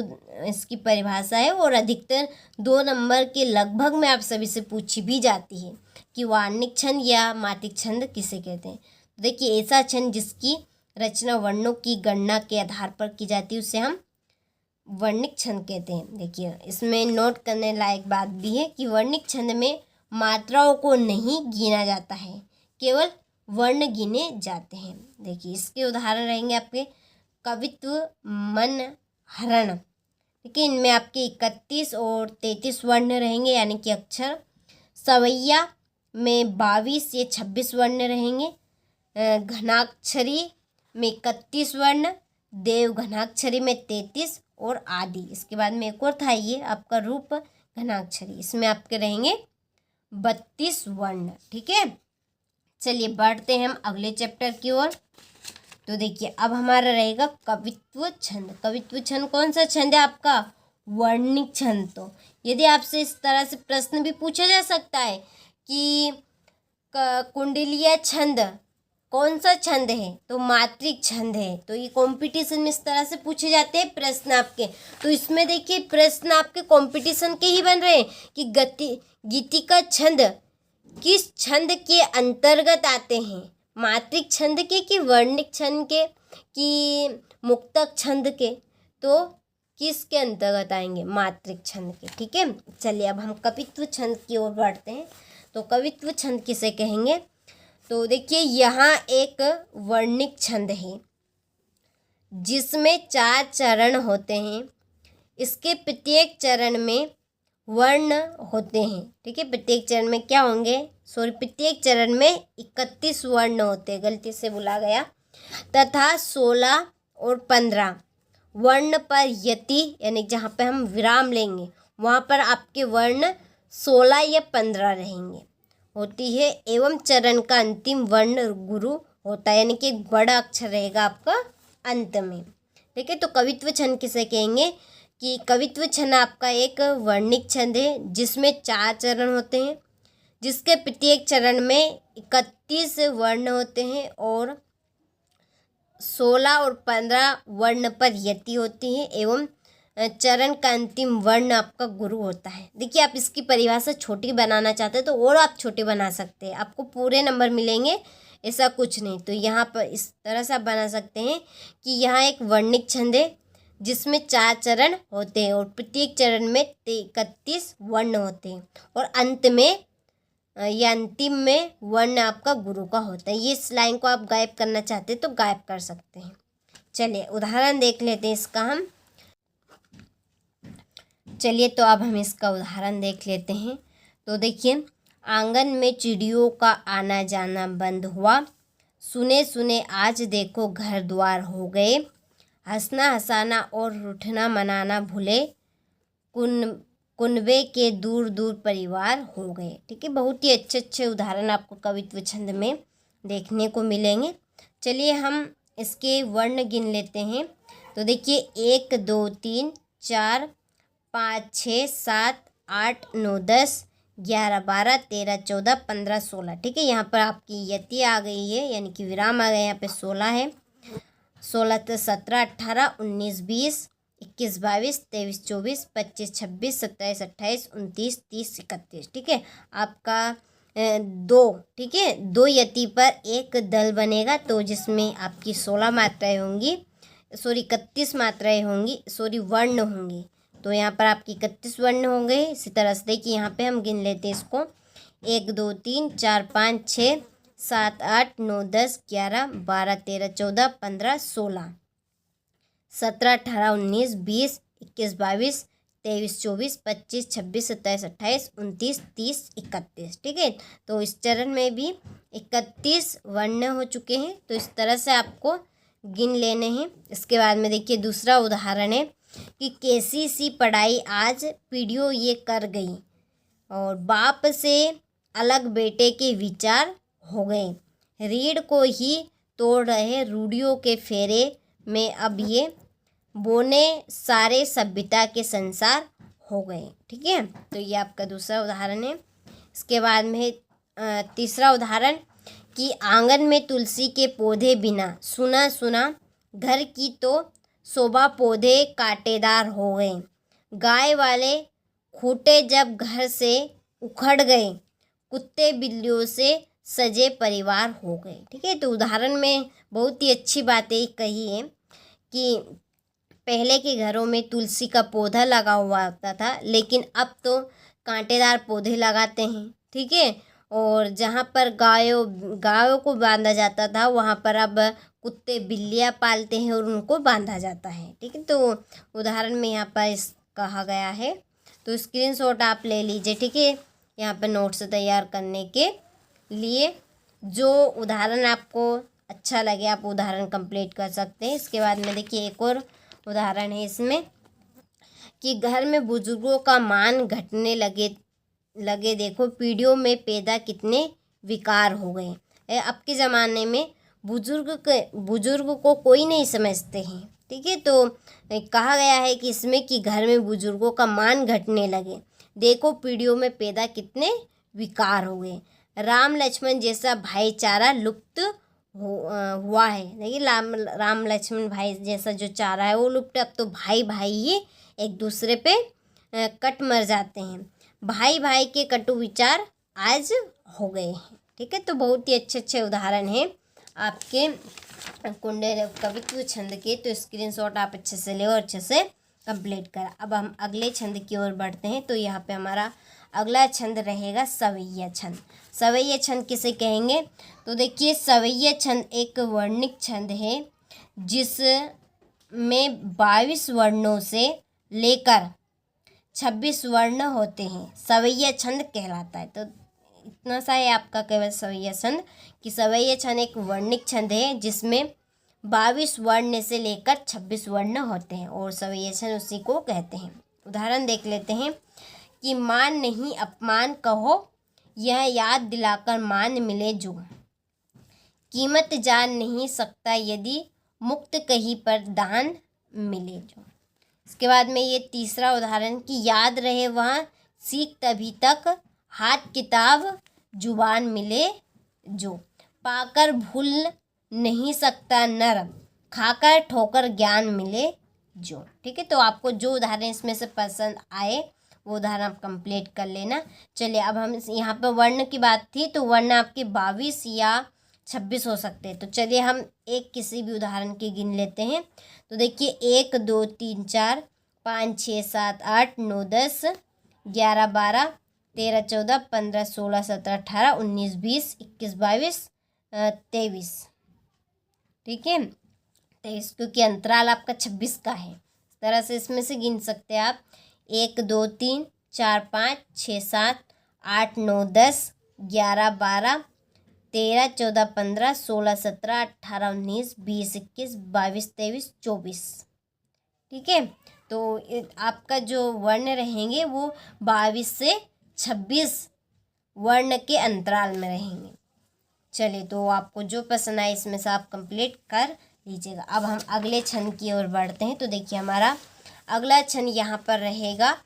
Speaker 1: इसकी परिभाषा है और अधिकतर 2 नंबर के लगभग में आप सभी से पूछी भी जाती है कि वर्णिक छंद या मात्रिक छंद किसे कहते हैं। देखिए ऐसा छंद जिसकी रचना वर्णों की गणना के आधार पर की जाती है उसे हम वर्णिक छंद कहते हैं। देखिए इसमें नोट करने लायक बात भी है कि वर्णिक छंद में मात्राओं को नहीं गिना जाता है, केवल वर्ण गिने जाते हैं। देखिए इसके उदाहरण रहेंगे आपके कवित्व, मन, हरण। ठीक है, इनमें आपके 31 और 33 वर्ण रहेंगे, यानी कि अक्षर। सवैया में 22 या 26 वर्ण रहेंगे। घनाक्षरी में 31 वर्ण, देव घनाक्षरी में 33 और आदि। इसके बाद में एक और था, ये आपका रूप घनाक्षरी, इसमें आपके रहेंगे 32 वर्ण। ठीक है, चलिए बढ़ते हैं हम अगले चैप्टर की ओर। तो देखिए अब हमारा रहेगा कवित्व छंद। कवित्व छंद कौन सा छंद है आपका? वर्णिक छंद। तो यदि आपसे इस तरह से प्रश्न भी पूछा जा सकता है कि कुंडलीय छंद कौन सा छंद है, तो मात्रिक छंद है। तो ये कंपटीशन में इस तरह से पूछे जाते हैं प्रश्न आपके। तो इसमें देखिए प्रश्न आपके कंपटीशन के ही बन रहे हैं कि गीतिका छंद किस छंद के अंतर्गत आते हैं, मात्रिक छंद के कि वर्णिक छंद के। कि मुक्तक छंद के, तो किसके अंतर्गत आएंगे? मात्रिक छंद के। ठीक है, चलिए अब हम कवित्व छंद की ओर बढ़ते हैं। तो कवित्व छंद किसे कहेंगे? तो देखिए यहाँ एक वर्णिक छंद है जिसमें 4 चरण होते हैं। इसके प्रत्येक चरण में वर्ण होते हैं। ठीक है, प्रत्येक चरण में क्या होंगे? प्रत्येक चरण में 31 वर्ण होते हैं, गलती से भुला गया, तथा 16 और 15 वर्ण पर यति, यानी जहाँ पे हम विराम लेंगे वहाँ पर आपके वर्ण 16 या 15 रहेंगे होती है। एवं चरण का अंतिम वर्ण गुरु होता है, यानी कि एक बड़ा अक्षर रहेगा आपका अंत में। ठीक है, तो कवित्व छंद किसे कहेंगे? कि कवित्व छंद आपका एक वर्णिक छंद है जिसमें 4 चरण होते हैं, जिसके प्रत्येक चरण में 31 वर्ण होते हैं और 16 और 15 वर्ण पर यति होती है एवं चरण का अंतिम वर्ण आपका गुरु होता है। देखिए आप इसकी परिभाषा छोटी बनाना चाहते हैं तो और आप छोटी बना सकते हैं, आपको पूरे नंबर मिलेंगे, ऐसा कुछ नहीं। तो यहाँ पर इस तरह से आप बना सकते हैं कि यहाँ एक वर्णिक छंद है जिसमें 4 चरण होते हैं और प्रत्येक चरण में 31 वर्ण होते हैं और अंत में या अंतिम में वर्ण आपका गुरु का होता है। ये इस लाइन को आप गायब करना चाहते हैं तो गायब कर सकते हैं। चलिए उदाहरण देख लेते हैं इसका हम। चलिए तो अब हम इसका उदाहरण देख लेते हैं। तो देखिए, आंगन में चिड़ियों का आना जाना बंद हुआ, सुने सुने आज देखो घर द्वार हो गए, हंसना हंसाना और रूठना मनाना भूले, कुनबे के दूर दूर परिवार हो गए। ठीक है, बहुत ही अच्छे अच्छे उदाहरण आपको कवित्व छंद में देखने को मिलेंगे। चलिए हम इसके वर्ण गिन लेते हैं। तो देखिए 1 2 3 4 5 6 7 8 9 10 11 12 13 14 15 16। ठीक है, यहाँ पर आपकी यति आ गई है, यानी कि विराम आ गया, यहाँ पे 16 है। 16 तो 17 18 19 20 21 22 23 24 25 26 27 28 29 30 31। ठीक है, आपका 2, ठीक है, 2 यति पर एक दल बनेगा, तो जिसमें आपकी 16 मात्राएं होंगी, 31 मात्राएं होंगी, वर्ण होंगी। तो यहाँ पर आपकी 31 वर्ण होंगे। इसी तरह से देखिए यहाँ पे हम गिन लेते हैं इसको। 1 2 3 4 5 6 7 8 9 10 11 12 13 14 15 16 17 18 19 20 21 22 23 24 25 26 27 28 29 30 31। ठीक है, तो इस चरण में भी 31 वर्ण हो चुके हैं। तो इस तरह से आपको गिन लेने हैं। इसके बाद में देखिए दूसरा उदाहरण है कि कैसी सी पढ़ाई आज पीढ़ियों ये कर गई, और बाप से अलग बेटे के विचार हो गए, रीढ़ को ही तोड़ रहे रूढ़ियों के फेरे में अब ये बोने सारे सभ्यता के संसार हो गए। ठीक है, तो ये आपका दूसरा उदाहरण है। इसके बाद में तीसरा उदाहरण कि आंगन में तुलसी के पौधे बिना सुना सुना घर की तो शोभा पौधे कांटेदार हो गए, गाय वाले खूंटे जब घर से उखड़ गए, कुत्ते बिल्लियों से सजे परिवार हो गए। ठीक है, तो उदाहरण में बहुत ही अच्छी बातें कही है कि पहले के घरों में तुलसी का पौधा लगा हुआ होता था, लेकिन अब तो कांटेदार पौधे लगाते हैं। ठीक है, और जहाँ पर गायों को बांधा जाता था वहाँ पर अब कुत्ते बिल्लियाँ पालते हैं और उनको बांधा जाता है। ठीक है, तो उदाहरण में यहाँ पर इस कहा गया है, तो स्क्रीनशॉट आप ले लीजिए। ठीक है, यहाँ पर नोट्स तैयार करने के लिए जो उदाहरण आपको अच्छा लगे आप उदाहरण कंप्लीट कर सकते हैं। इसके बाद में देखिए एक और उदाहरण है इसमें कि घर में बुजुर्गों का मान घटने लगे देखो पीढ़ियों में पैदा कितने विकार हो गए। अब के ज़माने में बुजुर्ग को कोई नहीं समझते हैं। ठीक है, तो कहा गया है कि इसमें कि घर में बुजुर्गों का मान घटने लगे, देखो पीढ़ियों में पैदा कितने विकार हो गए, राम लक्ष्मण जैसा भाईचारा लुप्त हुआ है। देखिए राम लक्ष्मण भाई जैसा जो चारा है वो लुप्त, अब तो भाई भाई ही एक दूसरे पे कट मर जाते हैं, भाई भाई के कटु विचार आज हो गए हैं। ठीक है, तो बहुत ही अच्छे अच्छे उदाहरण हैं आपके कुंडे कवित्व छंद के, तो स्क्रीनशॉट आप अच्छे से ले और अच्छे से कंप्लीट करा। अब हम अगले छंद की ओर बढ़ते हैं। तो यहाँ पे हमारा अगला छंद रहेगा सवैया छंद। सवैया छंद किसे कहेंगे? तो देखिए, सवैया छंद एक वर्णिक छंद है जिसमें 22 वर्णों से लेकर 26 वर्ण होते हैं, सवैया छंद कहलाता है। तो इतना सा है आपका केवल सवैया छंद, कि सवैया छंद एक वर्णिक छंद है जिसमें 22 वर्ण से लेकर 26 वर्ण होते हैं, और सवैया छंद उसी को कहते हैं। उदाहरण देख लेते हैं कि मान नहीं अपमान कहो, यह याद दिलाकर मान मिले जो, कीमत जान नहीं सकता यदि मुक्त कहीं पर दान मिले जो। इसके बाद में ये तीसरा उदाहरण कि याद रहे वहाँ सीख तभी तक, हाथ किताब जुबान मिले जो, पाकर भूल नहीं सकता नर, खाकर ठोकर ज्ञान मिले जो। ठीक है, तो आपको जो उदाहरण इसमें से पसंद आए वो उदाहरण आप कंप्लीट कर लेना। चलिए, अब हम यहाँ पर वर्ण की बात थी, तो वर्ण आपके 22 या 26 हो सकते हैं। तो चलिए हम एक किसी भी उदाहरण के गिन लेते हैं। तो देखिए, 1 2 3 4 5 6 7 8 9 10 11 12 13 14 15 16 17 18 19 20 21 22 23। ठीक है, 23, क्योंकि अंतराल आपका 26 का है। इस तरह से इसमें से गिन सकते हैं आप 1 2 3 4 5 6 7 8 9 10 11 12 13 14 15 16 17 18 19 20 21 22 23 24। ठीक है, तो आपका जो वर्ण रहेंगे वो 22 से 26 वर्ण के अंतराल में रहेंगे। चलिए, तो आपको जो पसंद आए इसमें से आप कंप्लीट कर लीजिएगा। अब हम अगले छंद की ओर बढ़ते हैं। तो देखिए, हमारा अगला छंद यहाँ पर रहेगा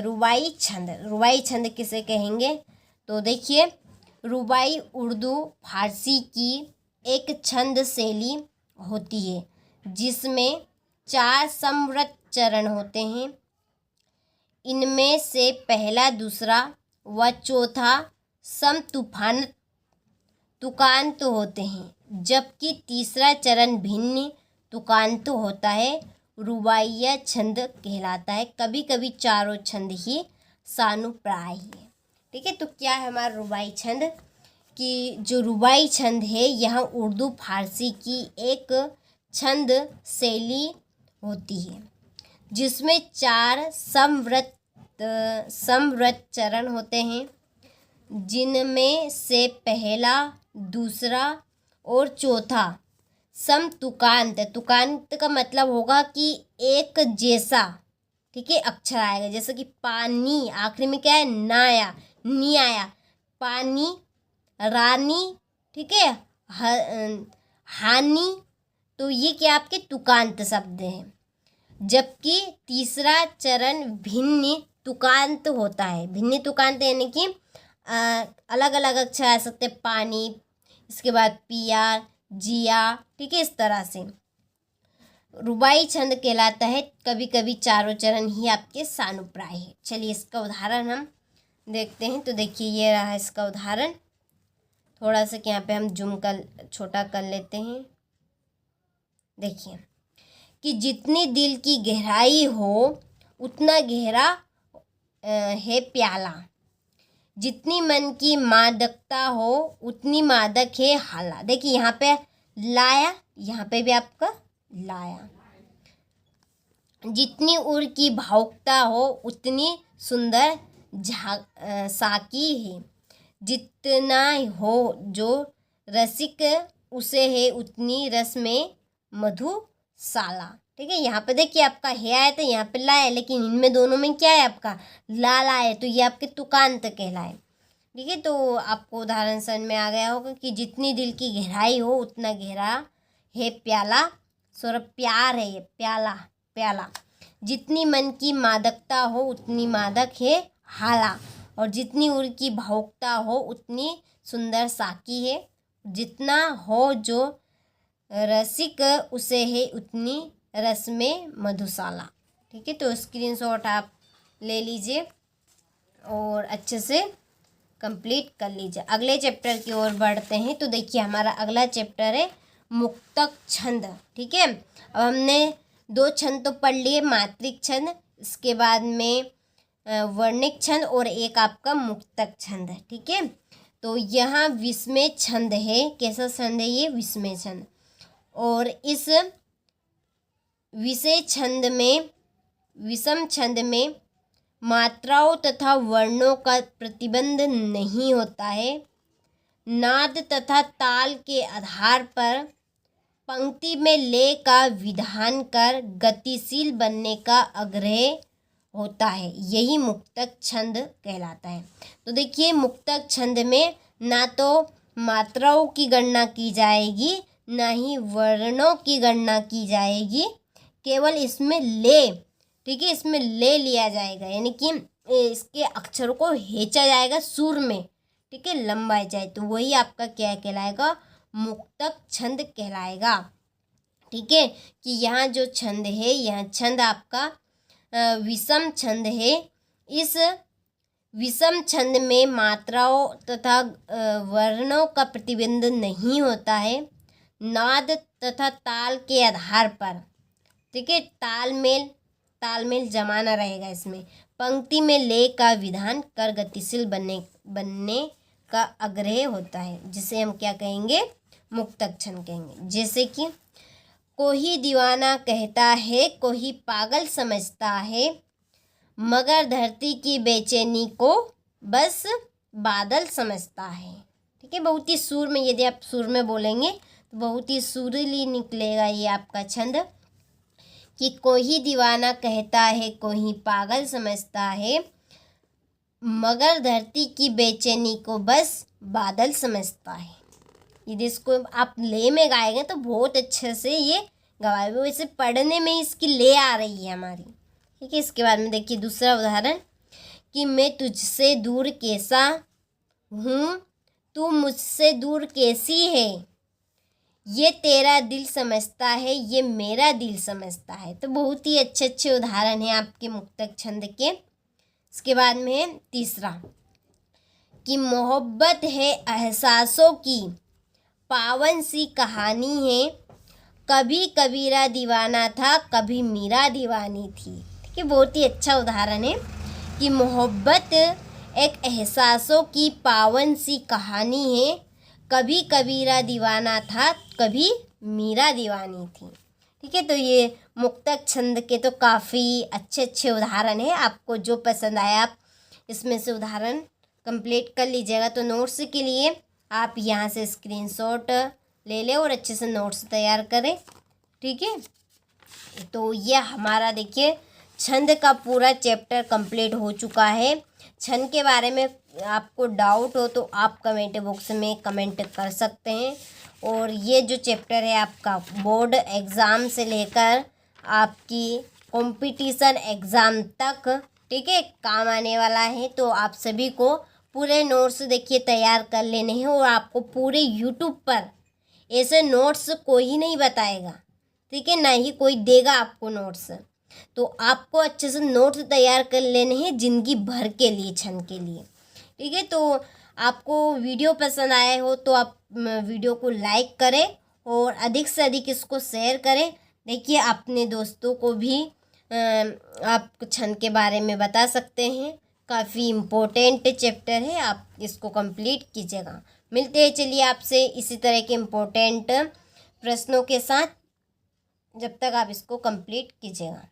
Speaker 1: रुबाई छंद। रुबाई छंद किसे कहेंगे? तो देखिए, रुबाई उर्दू फारसी की एक छंद शैली होती है जिसमें 4 समवृत चरण होते हैं। इनमें से पहला, दूसरा व चौथा सम तुकांत होते हैं, जबकि तीसरा चरण भिन्न तुकांत होता है, रुबाइया छंद कहलाता है। कभी कभी चारों छंद ही सानुप्राय है। ठीक है, तो क्या है हमारा रुबाई छंद? कि जो रुबाई छंद है यह उर्दू फारसी की एक छंद शैली होती है जिसमें 4 समवृत चरण होते हैं, जिनमें से पहला, दूसरा और चौथा सम तुकांत। तुकांत का मतलब होगा कि एक जैसा, ठीक है, अक्षर आएगा। जैसे कि पानी, आखिरी में क्या है? ना आया, नी आया, पानी, रानी, ठीक है, हानि। तो ये क्या आपके तुकांत शब्द हैं। जबकि तीसरा चरण भिन्न तुकांत होता है। भिन्न तुकांत यानी कि अलग अलग अक्षर आ सकते, पानी, इसके बाद पिया, जिया, ठीक है, इस तरह से रुबाई छंद कहलाता है। कभी कभी चारों चरण ही आपके सानुप्राय है। चलिए, इसका उदाहरण हम देखते हैं। तो देखिए, ये रहा इसका उदाहरण। थोड़ा सा यहाँ पे हम जूम कर छोटा कर लेते हैं। देखिए कि जितनी दिल की गहराई हो उतना गहरा है प्याला, जितनी मन की मादकता हो उतनी मादक है हाला। देखिए, यहाँ पे लाया, यहाँ पे भी आपका लाया। जितनी उर की भावुकता हो उतनी सुंदर साकी है, जितना हो जो रसिक उसे है उतनी रस में मधुशाला। ठीक है, यहाँ पे देखिए आपका है आया तो यहाँ पे ला है, लेकिन इनमें दोनों में क्या है? आपका लाल आए, तो ये आपके तुकांत कहलाए। ठीक है, तो आपको उदाहरण समझ में आ गया होगा कि जितनी दिल की गहराई हो उतना गहरा है प्याला, सौरभ प्यार है ये प्याला, प्याला। जितनी मन की मादकता हो उतनी मादक है हाला, और जितनी उर की भावुकता हो उतनी सुंदर साकी है, जितना हो जो रसिक उसे है उतनी रस में मधुशाला। ठीक है, तो स्क्रीनशॉट आप ले लीजिए और अच्छे से कंप्लीट कर लीजिए। अगले चैप्टर की ओर बढ़ते हैं। तो देखिए, हमारा अगला चैप्टर है मुक्तक छंद। ठीक है, अब हमने 2 छंद तो पढ़ लिए, मात्रिक छंद, इसके बाद में वर्णिक छंद और एक आपका मुक्तक छंद है। ठीक है, तो यहाँ विस्मय छंद है। कैसा छंद है ये? विस्मय छंद। और इस विषय छंद में, विषम छंद में मात्राओं तथा वर्णों का प्रतिबंध नहीं होता है। नाद तथा ताल के आधार पर पंक्ति में लय का विधान कर गतिशील बनने का आग्रह होता है, यही मुक्तक छंद कहलाता है। तो देखिए, मुक्तक छंद में ना तो मात्राओं की गणना की जाएगी, ना ही वर्णों की गणना की जाएगी, केवल इसमें ले, ठीक है, इसमें ले लिया जाएगा, यानी कि इसके अक्षरों को हेंचा जाएगा सुर में, ठीक है, लंबाई जाए, तो वही आपका क्या कहलाएगा? मुक्तक छंद कहलाएगा। ठीक है, कि यहाँ जो छंद है, यह छंद आपका विषम छंद है। इस विषम छंद में मात्राओं तथा वर्णों का प्रतिबंध नहीं होता है। नाद तथा ताल के आधार पर, ठीक है, तालमेल जमाना रहेगा इसमें। पंक्ति में लय का विधान कर गतिशील बनने का आग्रह होता है, जिसे हम क्या कहेंगे? मुक्तक छंद कहेंगे। जैसे कि कोई दीवाना कहता है, कोई पागल समझता है, मगर धरती की बेचैनी को बस बादल समझता है। ठीक है, बहुत ही सुर में, यदि आप सुर में बोलेंगे तो बहुत ही सुरीली निकलेगा ये आपका छंद, कि कोई दीवाना कहता है, कोई पागल समझता है, मगर धरती की बेचैनी को बस बादल समझता है। यदि इसको आप ले में गाएंगे तो बहुत अच्छे से ये गवाएंगे, वैसे पढ़ने में इसकी ले आ रही है हमारी। ठीक है, इसके बाद में देखिए दूसरा उदाहरण, कि मैं तुझसे दूर कैसा हूँ, तू मुझसे दूर कैसी है, ये तेरा दिल समझता है, ये मेरा दिल समझता है। तो बहुत ही अच्छे अच्छे उदाहरण हैं आपके मुक्तक छंद के। इसके बाद में है तीसरा, कि मोहब्बत है एहसासों की पावन सी कहानी है, कभी कबीरा दीवाना था, कभी मीरा दीवानी थी। ठीक है, बहुत ही अच्छा उदाहरण है कि मोहब्बत एक एहसासों की पावन सी कहानी है, कभी कबीरा दीवाना था, कभी मीरा दीवानी थी। ठीक है, तो ये मुक्तक छंद के तो काफ़ी अच्छे अच्छे उदाहरण हैं। आपको जो पसंद आया आप इसमें से उदाहरण कंप्लीट कर लीजिएगा। तो नोट्स के लिए आप यहाँ से स्क्रीनशॉट ले लें और अच्छे से नोट्स तैयार करें। ठीक है, तो ये हमारा देखिए छंद का पूरा चैप्टर कंप्लीट हो चुका है। छंद के बारे में आपको डाउट हो तो आप कमेंट बॉक्स में कमेंट कर सकते हैं। और ये जो चैप्टर है आपका बोर्ड एग्ज़ाम से लेकर आपकी कंपटीशन एग्ज़ाम तक, ठीक है, काम आने वाला है। तो आप सभी को पूरे नोट्स देखिए तैयार कर लेने हैं, और आपको पूरे यूट्यूब पर ऐसे नोट्स कोई नहीं बताएगा, ठीक है, ना ही कोई देगा आपको नोट्स। तो आपको अच्छे से नोट्स तैयार कर लेने हैं ज़िंदगी भर के लिए, छंद के लिए। ठीक है, तो आपको वीडियो पसंद आया हो तो आप वीडियो को लाइक करें और अधिक से अधिक इसको शेयर करें। देखिए, अपने दोस्तों को भी आप छंद के बारे में बता सकते हैं। काफ़ी इम्पोर्टेंट चैप्टर है, आप इसको कंप्लीट कीजिएगा। मिलते हैं चलिए आपसे इसी तरह के इम्पोर्टेंट प्रश्नों के साथ, जब तक आप इसको कंप्लीट कीजिएगा।